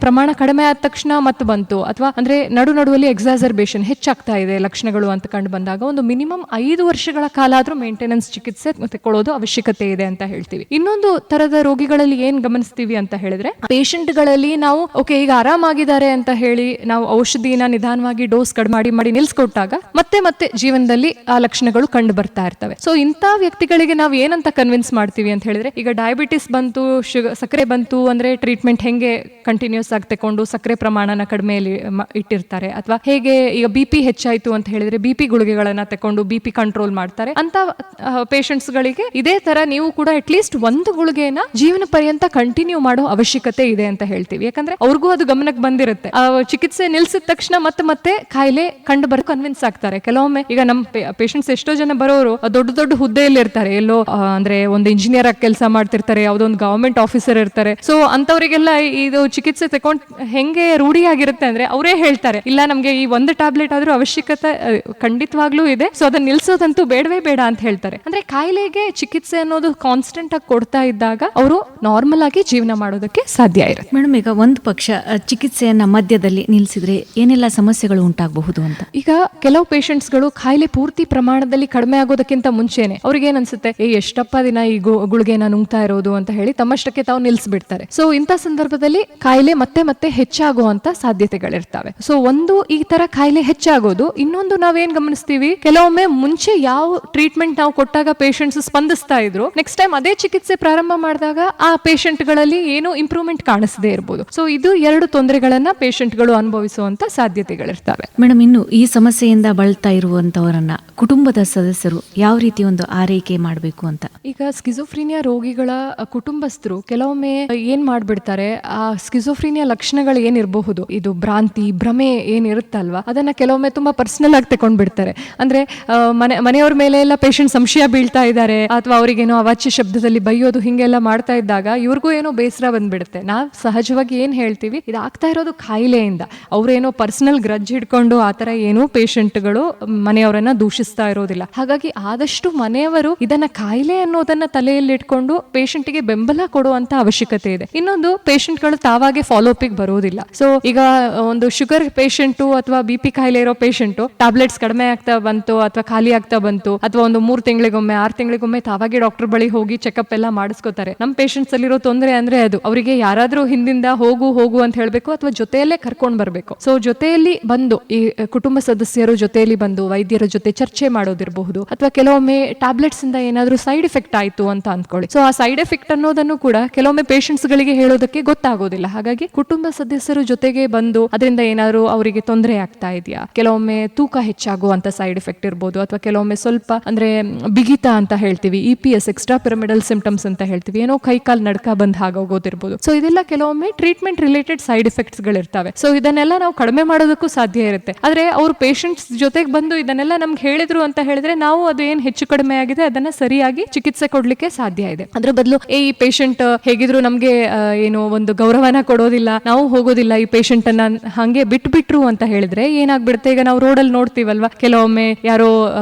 ಪ್ರಮಾಣ ಕಡಿಮೆ ಆದ ತಕ್ಷಣ ಮತ್ತೆ ಬಂತು, ಅಥವಾ ಅಂದ್ರೆ ನಡುವಲ್ಲಿ ಎಕ್ಸಾಸರ್ಬೇಷನ್ ಹೆಚ್ಚಾಗ್ತಾ ಇದೆ ಲಕ್ಷಣಗಳು ಅಂತ ಕಂಡು ಬಂದಾಗ ಒಂದು ಮಿನಿಮಮ್ 5 ವರ್ಷಗಳ ಕಾಲ ಆದ್ರೂ ಮೇಂಟೆನೆನ್ಸ್ ಚಿಕಿತ್ಸೆ ತಗೊಳ್ಳೋದು ಅವಶ್ಯಕತೆ ಇದೆ ಅಂತ ಹೇಳ್ತೀವಿ. ಇನ್ನೊಂದು ತರದ ರೋಗಿಗಳಲ್ಲಿ ಏನ್ ಗಮನಿಸ್ತೀವಿ ಅಂತ ಹೇಳಿದ್ರೆ ಪೇಷಂಟ್ ಗಳಲ್ಲಿ ನಾವು ಓಕೆ ಈಗ ಆರಾಮಾಗಿದ್ದಾರೆ ಅಂತ ಹೇಳಿ ನಾವು ಔಷಧಿನ ನಿಧಾನವಾಗಿ ಡೋಸ್ ಕಡಿಮೆ ಮಾಡಿ ನಿಲ್ಸ್ಕೊಟ್ಟಾಗ ಮತ್ತೆ ಜೀವನದಲ್ಲಿ ಆ ಲಕ್ಷಣಗಳು ಕಂಡು ಬರ್ತಾ ಇರ್ತವೆ. ಸೊ ಇಂಥ ವ್ಯಕ್ತಿಗಳಿಗೆ ನಾವು ಏನಂತ ಕನ್ವಿನ್ಸ್ ಮಾಡ್ತೀವಿ ಅಂತ ಹೇಳಿದ್ರೆ, ಈಗ ಡಯಾಬಿಟಿಸ್ ಬಂತು, ಸಕ್ಕರೆ ಬಂತು ಅಂದ್ರೆ ಟ್ರೀಟ್ಮೆಂಟ್ ಹೆಂಗೆ ಕಂಟಿನ್ಯೂಸ್ ಆಗಿ ತಕೊಂಡು ಸಕ್ಕರೆ ಪ್ರಮಾಣನ ಕಡಿಮೆ ಇಟ್ಟಿರ್ತಾರೆ, ಅಥವಾ ಹೇಗೆ ಈಗ BP ಹೆಚ್ಚಾಯ್ತು ಅಂತ ಹೇಳಿದ್ರೆ BP ಗುಳಿಗೆಗಳನ್ನ ತಕೊಂಡು BP ಕಂಟ್ರೋಲ್ ಮಾಡ್ತಾರೆ. ಅಂತ ಪೇಷಂಟ್ಸ್ ಗಳಿಗೆ ಇದೇ ತರ ನೀವು ಕೂಡ ಅಟ್ಲೀಸ್ಟ್ ಒಂದು ಗುಳಿಗೆನ ಜೀವನ ಪರ್ಯಂತ ಕಂಟಿನ್ಯೂ ಮಾಡೋ ಅವಶ್ಯಕತೆ ಇದೆ ಅಂತ ಹೇಳ್ತೀವಿ. ಯಾಕಂದ್ರೆ ಅವ್ರಿಗೂ ಅದು ಗಮನಕ್ಕೆ ಬಂದಿರುತ್ತೆ. ಚಿಕಿತ್ಸೆ ನಿಲ್ಸಿದ ತಕ್ಷಣ ಮತ್ತೆ ಕಾಯಿಲೆ ಕಂಡು ಬರೋ ಕನ್ವಿನ್ಸ್ ಆಗ್ತಾರೆ. ಕೆಲವೊಮ್ಮೆ ಈಗ ನಮ್ಮ ಪೇಷಂಟ್ಸ್ ಎಷ್ಟೋ ಜನ ಬರೋರು ದೊಡ್ಡ ಹುದ್ದೆಯಲ್ಲಿ ಇರ್ತಾರೆ, ಎಲ್ಲೋ ಅಂದ್ರೆ ಒಂದು ಇಂಜಿನಿಯರ್ ಆಗಿ ಕೆಲಸ ಮಾಡ್ತಿರ್ತಾರೆ, ಯಾವುದೋ ಒಂದು ಗವರ್ಮೆಂಟ್ ಆಫೀಸರ್ ಇರ್ತಾರೆ. ಸೊ ಅಂತವರಿಗೆಲ್ಲ ಇದು ಚಿಕಿತ್ಸೆ ತಗೊಂಡ್ ಹೆಂಗೆ ರೂಢಿಯಾಗಿರುತ್ತೆ ಅಂದ್ರೆ ಅವರೇ ಹೇಳ್ತಾರೆ, ಇಲ್ಲ ನಮ್ಗೆ ಈ ಒಂದು ಟ್ಯಾಬ್ಲೆಟ್ ಆದ್ರೂ ಅವಶ್ಯಕತೆ ಖಂಡಿತವಾಗ್ಲೂ ಇದೆ, ಸೊ ಅದನ್ನ ನಿಲ್ಸೋದಂತೂ ಬೇಡವೇ ಬೇಡ ಅಂತ ಹೇಳ್ತಾರೆ. ಅಂದ್ರೆ ಕಾಯಿಲೆಗೆ ಚಿಕಿತ್ಸೆ ಅನ್ನೋದು ಕಾನ್ಸ್ಟೆಂಟ್ ಆಗಿ ಕೊಡ್ತಾ ಇದ್ದಾಗ ಅವರು ನಾರ್ಮಲ್ ಆಗಿ ಜೀವನ ಮಾಡೋದಕ್ಕೆ ಸಾಧ್ಯ ಇರುತ್ತೆ. ಮೇಡಮ್, ಈಗ ಒಂದು ಪಕ್ಷ ಚಿಕಿತ್ಸೆಯನ್ನ ಮಧ್ಯದಲ್ಲಿ ನಿಲ್ಸಿದ್ರೆ ಏನೆಲ್ಲ ಸಮಸ್ಯೆಗಳು ಉಂಟಾಗಬಹುದು ಅಂತ? ಈಗ ಕೆಲವು ಪೇಷಂಟ್ಸ್ ಗಳು ಕಾಯಿಲೆ ಪೂರ್ತಿ ಪ್ರಮಾಣದಲ್ಲಿ ಕಡಿಮೆ ಆಗೋದಕ್ಕಿಂತ ಮುಂಚೆನೆ ಅವ್ರಿಗೆ ಏನ್ ಅನ್ಸುತ್ತೆ, ಎಷ್ಟಪ್ಪ ದಿನ ಈ ಗುಳಿಗೆನ ನುಂಗ್ತಾ ಇರೋದು ಅಂತ ಹೇಳಿ ತಮ್ಮಷ್ಟಕ್ಕೆ ತಾವು ನಿಲ್ಸ್ಬಿಡ್ತಾರೆ. ಸೊ ಇಂಥ ಸಂದರ್ಭದಲ್ಲಿ ಕಾಯಿಲೆ ಮತ್ತೆ ಹೆಚ್ಚಾಗುವಂತ ಸಾಧ್ಯತೆಗಳಿರ್ತವೆ. ಸೊ ಒಂದು ಈ ತರ ಕಾಯಿಲೆ ಹೆಚ್ಚಾಗೋದು. ಇನ್ನೊಂದು ನಾವೇನ್ ಗಮನಿಸ್ತೀವಿ, ಕೆಲವೊಮ್ಮೆ ಮುಂಚೆ ಯಾವ ಟ್ರೀಟ್ಮೆಂಟ್ ನಾವು ಕೊಟ್ಟಾಗ ಪೇಷಂಟ್ಸ್ ಸ್ಪಂದಿಸ್ತಾ ಇದ್ರು, ನೆಕ್ಸ್ಟ್ ಟೈಮ್ ಅದೇ ಚಿಕಿತ್ಸೆ ಪ್ರಾರಂಭ ಮಾಡಿದಾಗ ಆ ಪೇಷಂಟ್ಗಳಲ್ಲಿ ಏನು ಇಂಪ್ರೂವ್ಮೆಂಟ್ ಕಾಣಿಸದೇ ಇರ್ಬೋದು. ಸೊ ಇದು 2 ತೊಂದರೆಗಳನ್ನ ಪೇಷಂಟ್ಗಳು ಅನುಭವಿಸುವಂತ ಸಾಧ್ಯತೆಗಳಿರ್ತವೆ. ಮೇಡಮ್, ಇನ್ನು ಈ ಸಮಸ್ಯೆಯಿಂದ ಬಳಲ್ತಾ ಇರುವಂತವರನ್ನ ಕುಟುಂಬದ ಸದಸ್ಯರು ಯಾವ ರೀತಿ ಒಂದು ಆರೈಕೆ ಮಾಡಬೇಕು ಅಂತ? ಈಗ ಸ್ಕಿಜೋಫ್ರೀನಿಯಾ ರೋಗಿಗಳ ಕುಟುಂಬಸ್ಥರು ಕೆಲವೊಮ್ಮೆ ಏನ್ ಮಾಡ್ಬಿಡ್ತಾರೆ, ಆ ಸ್ಕಿಜೋಫ್ರೀನಿಯಾ ಲಕ್ಷಣಗಳು ಏನಿರಬಹುದು, ಇದು ಭ್ರಾಂತಿ ಭ್ರಮೆ ಏನಿರುತ್ತಲ್ವಾ, ಅದನ್ನ ಕೆಲವೊಮ್ಮೆ ತುಂಬಾ ಪರ್ಸನಲ್ ಆಗಿ ತಗೊಂಡ್ಬಿಡ್ತಾರೆ. ಅಂದ್ರೆ ಮನೆಯವ್ರ ಮೇಲೆ ಎಲ್ಲ ಪೇಷಂಟ್ ಸಂಶಯ ಬೀಳ್ತಾ ಇದ್ದಾರೆ, ಅಥವಾ ಅವರಿಗೇನೋ ಅವಾಚ್ಯ ಶಬ್ದದಲ್ಲಿ ಬೈಯೋದು ಹಿಂಗೆಲ್ಲ ಮಾಡ್ತಾ ಇದ್ದಾಗ ಇವ್ರಿಗೂ ಏನೋ ಬೇಸರ ಬಂದ್ಬಿಡುತ್ತೆ. ನಾವ್ ಸಹಜವಾಗಿ ಏನ್ ಹೇಳ್ತೀವಿ, ಇದಾಗ್ತಾ ಇರೋದು ಕಾಯಿಲೆಯಿಂದ, ಅವ್ರೇನೋ ಪರ್ಸನಲ್ ಗ್ರಜ್ ಹಿಡ್ಕೊಂಡು ಆತರ ಏನೋ ಪೇಷಂಟ್ಗಳು ಮನೆಯವರನ್ನ ದೂಷಿಸ್ತಾ ಇರೋದಿಲ್ಲ. ಹಾಗಾಗಿ ಆದಷ್ಟು ಮನೆಯವರು ಇದನ್ನ ಕಾಯಿಲೆ ಅನ್ನೋದನ್ನ ತಲೆಯಲ್ಲಿ ಇಟ್ಕೊಂಡು ಪೇಷಂಟ್ಗೆ ಬೆಂಬಲ ಕೊಡುವಂತ ಅವಶ್ಯಕತೆ ಇದೆ. ಇನ್ನೊಂದು, ಪೇಷಂಟ್ಗಳು ತಾವಾಗೆ ಫಾಲೋ ಅಪ್ ಬರೋದಿಲ್ಲ. ಸೊ ಈಗ ಒಂದು ಶುಗರ್ ಪೇಷಂಟು ಅಥವಾ BP ಕಾಯಿಲೆ ಇರೋ ಪೇಷಂಟು ಟ್ಯಾಬ್ಲೆಟ್ಸ್ ಕಡಿಮೆ ಆಗ್ತಾ ಬಂತು ಅಥವಾ ಖಾಲಿ ಆಗ್ತಾ ಬಂತು, ಅಥವಾ ಒಂದು 3 ತಿಂಗಳಿಗೊಮ್ಮೆ 6 ತಿಂಗಳಿಗೊಮ್ಮೆ ತಾವಾಗೆ ಡಾಕ್ಟರ್ ಬಳಿ ಹೋಗಿ ಚೆಕಪ್ ಎಲ್ಲ ಮಾಡಿಸ್ಕೋತಾರೆ. ನಮ್ಮ ಪೇಷಂಟ್ಸ್ ಅಲ್ಲಿರೋ ತೊಂದರೆ ಅಂದ್ರೆ ಅದು, ಅವರಿಗೆ ಯಾರಾದ್ರೂ ಹಿಂದಿಂದ ಹೋಗು ಅಂತ ಹೇಳ್ಬೇಕು ಅಥವಾ ಜೊತೆಯಲ್ಲೇ ಕರ್ಕೊಂಡ್ ಬರ್ಬೇಕು. ಸೊ ಜೊತೆಯಲ್ಲಿ ಬಂದು ಈ ಕುಟುಂಬ ಸದಸ್ಯರು ಜೊತೆಯಲ್ಲಿ ಬಂದು ವೈದ್ಯರ ಜೊತೆ ಚರ್ಚೆ ಮಾಡೋದಿರಬಹುದು, ಅಥವಾ ಕೆಲವೊಮ್ಮೆ ಟ್ಯಾಬ್ಲೆಟ್ಸ್ ಇಂದ ಏನಾದ್ರೂ ಸೈಡ್ ಎಫೆಕ್ಟ್ ಆಯ್ತು ಅಂತ ಅಂದ್ಕೊಳ್ಳಿ. ಸೊ ಆ ಸೈಡ್ ಎಫೆಕ್ಟ್ ಅನ್ನೋದನ್ನು ಕೂಡ ಕೆಲವೊಮ್ಮೆ ಪೇಷಂಟ್ಸ್ ಗಳಿಗೆ ಹೇಳೋದಕ್ಕೆ ಗೊತ್ತಾಗೋದಿಲ್ಲ. ಹಾಗಾಗಿ ಕುಟುಂಬ ಸದಸ್ಯರು ಜೊತೆಗೆ ಬಂದು ಅದರಿಂದ ಏನಾದ್ರು ಅವರಿಗೆ ತೊಂದರೆ ಆಗ್ತಾ ಇದೆಯಾ, ಕೆಲವೊಮ್ಮೆ ತೂಕ ಹೆಚ್ಚಾಗುವಂತ ಸೈಡ್ ಎಫೆಕ್ಟ್ ಇರ್ಬೋದು, ಅಥವಾ ಕೆಲವೊಮ್ಮೆ ಸ್ವಲ್ಪ ಅಂದ್ರೆ ಬಿಗಿತ ಅಂತ ಹೇಳ್ತೀವಿ, EPS ಎಕ್ಸ್ಟ್ರಾ ಪಿರಮಿಡಲ್ ಸಿಂಪ್ಟಮ್ಸ್ ಅಂತ ಹೇಳ್ತೀವಿ, ಏನೋ ಕೈ ಕಾಲ್ ನಡ್ಕ ಬಂದ್ ಆಗೋಗೋದಿರ್ಬೋದು. ಸೊ ಇದೆಲ್ಲ ಕೆಲವೊಮ್ಮೆ ಟ್ರೀಟ್ಮೆಂಟ್ ರಿಲೇಟೆಡ್ ಸೈಡ್ ಎಫೆಕ್ಟ್ಸ್ ಗಳಿರ್ತವೆ. ಸೊ ಇದನ್ನೆಲ್ಲ ನಾವು ಕಡಿಮೆ ಮಾಡೋದಕ್ಕೂ ಸಾಧ್ಯ ಇರುತ್ತೆ. ಆದ್ರೆ ಅವ್ರು ಪೇಷಂಟ್ಸ್ ಜೊತೆಗೆ ಬಂದು ಇದನ್ನೆಲ್ಲ ನಮ್ಗೆ ಹೇಳಿದ್ರು ಅಂತ ಹೇಳಿದ್ರೆ ನಾವು ಅದು ಏನ್ ಹೆಚ್ಚು ಕಡಿಮೆ ಆಗಿದೆ ಅದನ್ನ ಸರಿಯಾಗಿ ಚಿಕಿತ್ಸೆ ಕೊಡ್ಲಿಕ್ಕೆ ಸಾಧ್ಯ ಇದೆ. ಅದ್ರ ಬದಲು ಈ ಪೇಷಂಟ್ ಹೇಗಿದ್ರು ನಮ್ಗೆ ಏನು ಒಂದು ಗೌರವನ ಕೊಡೋದಿಲ್ಲ, ನಾವು ಹೋಗೋದಿಲ್ಲ ಈ ಪೇಷಂಟ್ ಅನ್ನ ಹಂಗೆ ಬಿಟ್ಬಿಟ್ರು ಅಂತ ಹೇಳಿದ್ರೆ ಏನಾಗ್ಬಿಡುತ್ತೆ, ಈಗ ನಾವು ರೋಡಲ್ಲಿ ನೋಡ್ತೀವಲ್ವಾ, ಕೆಲವೊಮ್ಮೆ ಯಾರೋ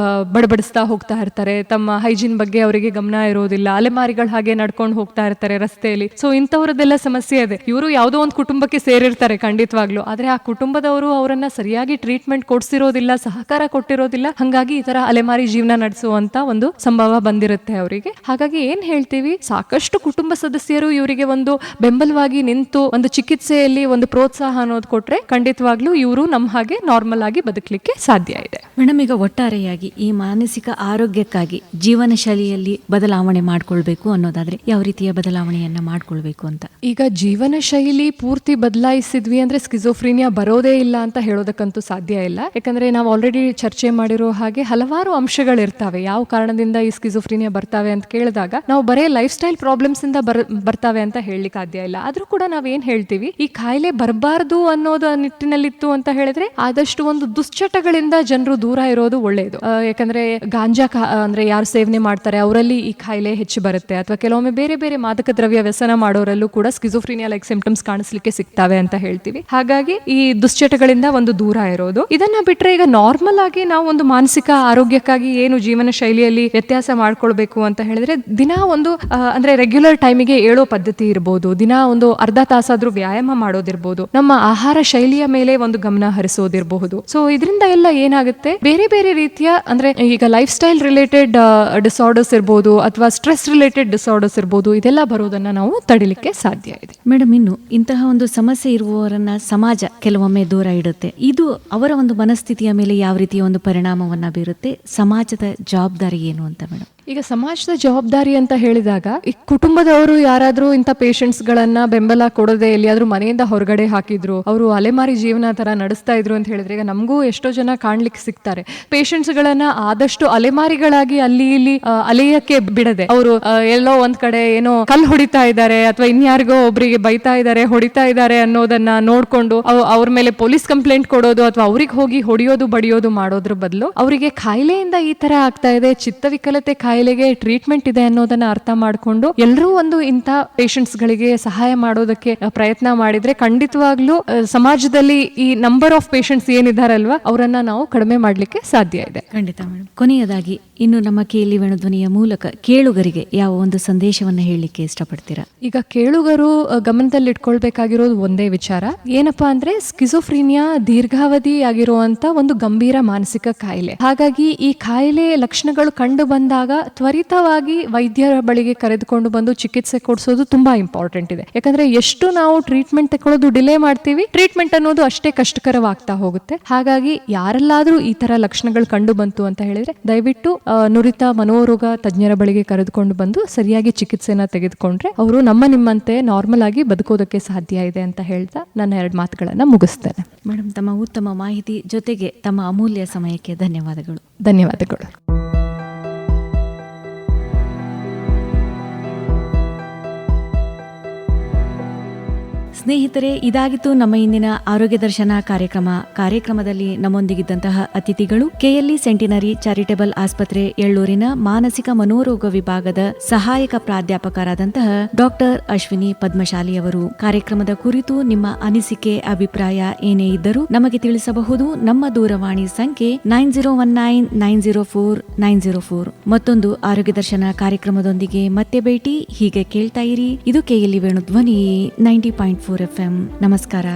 ಬಡಬಡಿಸ್ತಾ ಹೋಗ್ತಾ ಇರ್ತಾರೆ, ತಮ್ಮ ಹೈಜೀನ್ ಬಗ್ಗೆ ಅವರಿಗೆ ಗಮನ ಇರೋದಿಲ್ಲ, ಅಲೆಮಾರಿಗಳು ಹಾಗೆ ನಡ್ಕೊಂಡು ಹೋಗ್ತಾ ಇರ್ತಾರೆ ರಸ್ತೆಯಲ್ಲಿ. ಸೊ ಇಂಥವ್ರದ್ದೆಲ್ಲ ಸಮಸ್ಯೆ ಇದೆ. ಇವರು ಯಾವುದೋ ಒಂದು ಕುಟುಂಬಕ್ಕೆ ಸೇರಿರ್ತಾರೆ ಖಂಡಿತವಾಗ್ಲು, ಆದ್ರೆ ಆ ಕುಟುಂಬದವರು ಅವರನ್ನ ಸರಿಯಾಗಿ ಟ್ರೀಟ್ಮೆಂಟ್ ಕೊಡ್ಸಿರೋದಿಲ್ಲ, ಸಹಕಾರ ಕೊಟ್ಟಿರೋದಿಲ್ಲ. ಹಂಗಾಗಿ ಈ ತರ ಅಲೆಮಾರಿ ಜೀವನ ನಡೆಸುವಂತ ಒಂದು ಸಂಭವ ಬಂದಿರುತ್ತೆ ಅವರಿಗೆ. ಹಾಗಾಗಿ ಏನ್ ಹೇಳ್ತೀವಿ, ಸಾಕಷ್ಟು ಕುಟುಂಬ ಸದಸ್ಯರು ಇವರಿಗೆ ಒಂದು ಬೆಂಬಲವಾಗಿ ನಿಂತು ಒಂದು ಚಿಕಿತ್ಸೆಯಲ್ಲಿ ಒಂದು ಪ್ರೋತ್ಸಾಹ ಅನ್ನೋದು ಕೊಟ್ರೆ ಖಂಡಿತವಾಗ್ಲೂ ಇವರು ನಮ್ಮ ಹಾಗೆ ನಾರ್ಮಲ್ ಆಗಿ ಬದುಕಲಿಕ್ಕೆ ಸಾಧ್ಯ ಇದೆ. ಮೇಡಮ್, ಈಗ ಒಟ್ಟಾರೆಯಾಗಿ ಈ ಮಾನಸಿಕ ಆರೋಗ್ಯಕ್ಕಾಗಿ ಜೀವನ ಶೈಲಿಯಲ್ಲಿ ಬದಲಾವಣೆ ಮಾಡ್ಕೊಳ್ಬೇಕು ಅನ್ನೋದಾದ್ರೆ ಯಾವ ರೀತಿಯ ಬದಲಾವಣೆಯನ್ನ ಮಾಡ್ಕೊಳ್ಬೇಕು ಅಂತ? ಈಗ ಜೀವನ ಶೈಲಿ ಪೂರ್ತಿ ಬದಲಾಯಿಸಿದ್ವಿ ಅಂದ್ರೆ ಸ್ಕಿಜೋಫ್ರೀನಿಯಾ ಬರೋದೇ ಇಲ್ಲ ಅಂತ ಹೇಳೋದಕ್ಕಂತೂ ಸಾಧ್ಯ ಇಲ್ಲ. ಯಾಕಂದ್ರೆ ನಾವು ಆಲ್ರೆಡಿ ಚರ್ಚೆ ಮಾಡಿರೋ ಹಾಗೆ ಹಲವಾರು ಅಂಶಗಳಿರ್ತವೆ ಯಾವ ಕಾರಣದಿಂದ ಈ ಸ್ಕಿಜೋಫ್ರೀನಿಯಾ ಬರ್ತಾವೆ ಅಂತ ಕೇಳಿದಾಗ ನಾವು ಬರೇ ಲೈಫ್ ಸ್ಟೈಲ್ ಪ್ರಾಬ್ಲಮ್ಸ್ ಇಂದ ಬರ್ತಾವೆ ಅಂತ ಹೇಳಲಿಕ್ಕೆ ಸಾಧ್ಯ ಇಲ್ಲ. ಆದ್ರೂ ಕೂಡ ನಾವೇನ್ ಹೇಳ್ತೀವಿ, ಈ ಕಾಯಿಲೆ ಬರಬಾರ್ದು ಅನ್ನೋದು ನಿಟ್ಟಿನಲ್ಲಿತ್ತು ಅಂತ ಹೇಳಿದ್ರೆ ಆದಷ್ಟು ಒಂದು ದುಶ್ಚಟಗಳಿಂದ ಜನರು ದೂರ ಇರೋದು ಒಳ್ಳೆಯದು. ಯಾಕಂದ್ರೆ ಗಾಂಜಾ ಅಂದ್ರೆ ಯಾರು ಸೇವನೆ ಮಾಡ್ತಾರೆ ಅವರಲ್ಲಿ ಈ ಕಾಯಿಲೆ ಹೆಚ್ಚು ಬರುತ್ತೆ, ಅಥವಾ ಕೆಲವೊಮ್ಮೆ ಬೇರೆ ಬೇರೆ ಮಾದಕ ದ್ರವ್ಯ ವ್ಯಸನ ಮಾಡೋರಲ್ಲೂ ಕೂಡ ಸ್ಕಿಜೋಫ್ರೀನಿಯಾ ಲೈಕ್ ಸಿಂಪ್ಟಮ್ಸ್ ಕಾಣಿಸ್ಲಿಕ್ಕೆ ಸಿಗ್ತಾವೆ ಅಂತ ಹೇಳ್ತೀವಿ. ಹಾಗಾಗಿ ಈ ದುಶ್ಚಟಗಳಿಂದ ಒಂದು ದೂರ ಇರೋದು. ಇದನ್ನ ಬಿಟ್ರೆ ಈಗ ನಾರ್ಮಲ್ ಆಗಿ ನಾವು ಒಂದು ಮಾನಸಿಕ ಆರೋಗ್ಯಕ್ಕಾಗಿ ಏನು ಜೀವನ ಶೈಲಿಯಲ್ಲಿ ವ್ಯತ್ಯಾಸ ಮಾಡ್ಕೊಳ್ಬೇಕು ಅಂತ ಹೇಳಿದ್ರೆ ದಿನ ಒಂದು ಅಂದ್ರೆ ರೆಗ್ಯುಲರ್ ಟೈಮಿಗೆ ಏಳೋ ಪದ್ಧತಿ ಇರ್ಬೋದು, ದಿನ ಒಂದು ಅರ್ಧ ತಾಸಾದ್ರೂ ವ್ಯಾಯಾಮ ಮಾಡೋದಿರ್ಬೋದು, ನಮ್ಮ ಆಹಾರ ಶೈಲಿಯ ಮೇಲೆ ಒಂದು ಗಮನ ಹರಿಸೋದಿರಬಹುದು. ಸೊ ಇದರಿಂದ ಎಲ್ಲ ಏನಾಗುತ್ತೆ, ಬೇರೆ ಬೇರೆ ರೀತಿಯ ಅಂದ್ರೆ ಈಗ ಲೈಫ್ ಸ್ಟೈಲ್ ರಿಲೇಟೆಡ್ ಡಿಸಾರ್ಡರ್ಸ್ ಇರ್ಬೋದು ಅಥವಾ ಸ್ಟ್ರೆಸ್ ರಿಲೇಟೆಡ್ ಡಿಸಾರ್ಡರ್ಸ್ ಇರ್ಬೋದು, ಇದೆಲ್ಲ ಬರೋದನ್ನ ನಾವು ತಡಿಲಿಕ್ಕೆ ಸಾಧ್ಯ ಇದೆ. ಮೇಡಮ್, ಇನ್ನು ಇಂತಹ ಒಂದು ಸಮಸ್ಯೆ ಇರುವವರನ್ನ ಸಮಾಜ ಕೆಲವೊಮ್ಮೆ ದೂರ ಇಡುತ್ತೆ. ಇದು ಅವರ ಒಂದು ಮನಸ್ಥಿತಿಯ ಮೇಲೆ ಯಾವ ರೀತಿಯ ಒಂದು ಪರಿಣಾಮವನ್ನ ಬೀರುತ್ತೆ? ಸಮಾಜದ ಜವಾಬ್ದಾರಿ ಏನು ಅಂತ ಮೇಡಮ್? ಈಗ ಸಮಾಜದ ಜವಾಬ್ದಾರಿ ಅಂತ ಹೇಳಿದಾಗ ಈ ಕುಟುಂಬದವರು ಯಾರಾದ್ರೂ ಇಂಥ ಪೇಷಂಟ್ಸ್ ಗಳನ್ನ ಬೆಂಬಲ ಕೊಡದೆ ಎಲ್ಲಿಯಾದ್ರೂ ಮನೆಯಿಂದ ಹೊರಗಡೆ ಹಾಕಿದ್ರು, ಅವರು ಅಲೆಮಾರಿ ಜೀವನ ತರ ನಡೆಸ್ತಾ ಇದ್ರು ಅಂತ ಹೇಳಿದ್ರೆ ಈಗ ನಮಗೂ ಎಷ್ಟೋ ಜನ ಕಾಣ್ಲಿಕ್ಕೆ ಸಿಗ್ತಾರೆ. ಪೇಷಂಟ್ಸ್ ಗಳನ್ನ ಆದಷ್ಟು ಅಲೆಮಾರಿಗಳಾಗಿ ಅಲ್ಲಿ ಇಲ್ಲಿ ಅಲೆಯಕ್ಕೆ ಬಿಡದೆ ಅವರು ಎಲ್ಲೋ ಒಂದ್ ಕಡೆ ಏನೋ ಕಲ್ಲು ಹೊಡಿತಾ ಇದ್ದಾರೆ ಅಥವಾ ಇನ್ಯಾರಿಗೋ ಒಬ್ರಿಗೆ ಬೈತಾ ಇದ್ದಾರೆ ಹೊಡಿತಾ ಇದ್ದಾರೆ ಅನ್ನೋದನ್ನ ನೋಡ್ಕೊಂಡು ಅವ್ರ ಮೇಲೆ ಪೊಲೀಸ್ ಕಂಪ್ಲೇಂಟ್ ಕೊಡೋದು ಅಥವಾ ಅವ್ರಿಗೆ ಹೋಗಿ ಹೊಡಿಯೋದು ಬಡಿಯೋದು ಮಾಡೋದ್ರ ಬದಲು ಅವರಿಗೆ ಕಾಯಿಲೆಯಿಂದ ಈ ತರ ಆಗ್ತಾ ಇದೆ, ಚಿತ್ತವಿಕಲತೆ ಕಾಯಿಲೆಗೆ ಟ್ರೀಟ್ಮೆಂಟ್ ಇದೆ ಅನ್ನೋದನ್ನ ಅರ್ಥ ಮಾಡ್ಕೊಂಡು ಎಲ್ಲರೂ ಒಂದು ಇಂಥ ಪೇಷಂಟ್ಸ್ ಗಳಿಗೆ ಸಹಾಯ ಮಾಡೋದಕ್ಕೆ ಪ್ರಯತ್ನ ಮಾಡಿದ್ರೆ ಖಂಡಿತವಾಗ್ಲೂ ಸಮಾಜದಲ್ಲಿ ಈ ನಂಬರ್ ಆಫ್ ಪೇಷಂಟ್ಸ್ ಏನಿದಾರಲ್ವಾ ಅವರನ್ನ ನಾವು ಕಡಿಮೆ ಮಾಡ್ಲಿಕ್ಕೆ ಸಾಧ್ಯ ಇದೆ. ಖಂಡಿತ ಮೇಡಮ್. ಕೊನೆಯದಾಗಿ ಇನ್ನು ನಮ್ಮ ಕೇಳಿ ವೇಣುಧ್ವನಿಯ ಮೂಲಕ ಕೇಳುಗರಿಗೆ ಯಾವ ಒಂದು ಸಂದೇಶವನ್ನ ಹೇಳಲಿಕ್ಕೆ ಇಷ್ಟಪಡ್ತೀರಾ? ಈಗ ಕೇಳುಗರು ಗಮನದಲ್ಲಿ ಇಟ್ಕೊಳ್ಬೇಕಾಗಿರೋದು ಒಂದೇ ವಿಚಾರ, ಏನಪ್ಪಾ ಅಂದ್ರೆ ಸ್ಕಿಜೋಫ್ರೀನಿಯಾ ದೀರ್ಘಾವಧಿ ಆಗಿರುವಂತ ಒಂದು ಗಂಭೀರ ಮಾನಸಿಕ ಕಾಯಿಲೆ. ಹಾಗಾಗಿ ಈ ಕಾಯಿಲೆ ಲಕ್ಷಣಗಳು ಕಂಡು ಬಂದಾಗ ತ್ವರಿತವಾಗಿ ವೈದ್ಯರ ಬಳಿಗೆ ಕರೆದುಕೊಂಡು ಬಂದು ಚಿಕಿತ್ಸೆ ಕೊಡಿಸೋದು ತುಂಬಾ ಇಂಪಾರ್ಟೆಂಟ್ ಇದೆ. ಯಾಕಂದ್ರೆ ಎಷ್ಟು ನಾವು ಟ್ರೀಟ್ಮೆಂಟ್ ತಗೊಳ್ಳೋದು ಡಿಲೇ ಮಾಡ್ತೀವಿ, ಟ್ರೀಟ್ಮೆಂಟ್ ಅನ್ನೋದು ಅಷ್ಟೇ ಕಷ್ಟಕರವಾಗ್ತಾ ಹೋಗುತ್ತೆ. ಹಾಗಾಗಿ ಯಾರೆಲ್ಲಾದ್ರೂ ಈ ತರ ಲಕ್ಷಣಗಳು ಕಂಡು ಬಂತು ಅಂತ ಹೇಳಿದ್ರೆ ದಯವಿಟ್ಟು ನುರಿತ ಮನೋರೋಗ ತಜ್ಞರ ಬಳಿಗೆ ಕರೆದುಕೊಂಡು ಬಂದು ಸರಿಯಾಗಿ ಚಿಕಿತ್ಸೆನ ತೆಗೆದುಕೊಂಡ್ರೆ ಅವರು ನಿಮ್ಮಂತೆ ನಾರ್ಮಲ್ ಆಗಿ ಬದುಕೋದಕ್ಕೆ ಸಾಧ್ಯ ಇದೆ ಅಂತ ಹೇಳ್ತಾ ನನ್ನ 2 ಮಾತುಗಳನ್ನ ಮುಗಿಸ್ತೇನೆ. ಮೇಡಮ್, ತಮ್ಮ ಉತ್ತಮ ಮಾಹಿತಿ ಜೊತೆಗೆ ತಮ್ಮ ಅಮೂಲ್ಯ ಸಮಯಕ್ಕೆ ಧನ್ಯವಾದಗಳು. ಧನ್ಯವಾದಗಳು. ಸ್ನೇಹಿತರೆ, ಇದಾಗಿತ್ತು ನಮ್ಮ ಇಂದಿನ ಆರೋಗ್ಯ ದರ್ಶನ ಕಾರ್ಯಕ್ರಮದಲ್ಲಿ ನಮ್ಮೊಂದಿಗಿದ್ದಂತಹ ಅತಿಥಿಗಳು ಕೆಎಲ್ಇ ಸೆಂಟಿನರಿ ಚಾರಿಟೇಬಲ್ ಆಸ್ಪತ್ರೆ ಎಳ್ಳೂರಿನ ಮಾನಸಿಕ ಮನೋರೋಗ ವಿಭಾಗದ ಸಹಾಯಕ ಪ್ರಾಧ್ಯಾಪಕರಾದಂತಹ ಡಾಕ್ಟರ್ ಅಶ್ವಿನಿ ಪದ್ಮಶಾಲಿ ಅವರು. ಕಾರ್ಯಕ್ರಮದ ಕುರಿತು ನಿಮ್ಮ ಅನಿಸಿಕೆ, ಅಭಿಪ್ರಾಯ ಏನೇ ಇದ್ದರೂ ನಮಗೆ ತಿಳಿಸಬಹುದು. ನಮ್ಮ ದೂರವಾಣಿ ಸಂಖ್ಯೆ 9019049004. ಮತ್ತೊಂದು ಆರೋಗ್ಯ ದರ್ಶನ ಕಾರ್ಯಕ್ರಮದೊಂದಿಗೆ ಮತ್ತೆ ಭೇಟಿ. ಹೀಗೆ ಕೇಳ್ತಾ ಇರಿ. ಇದು ಕೆಎಲ್ಇ ವೇಣುಧ್ವನಿ 90.4 FM. ನಮಸ್ಕಾರ.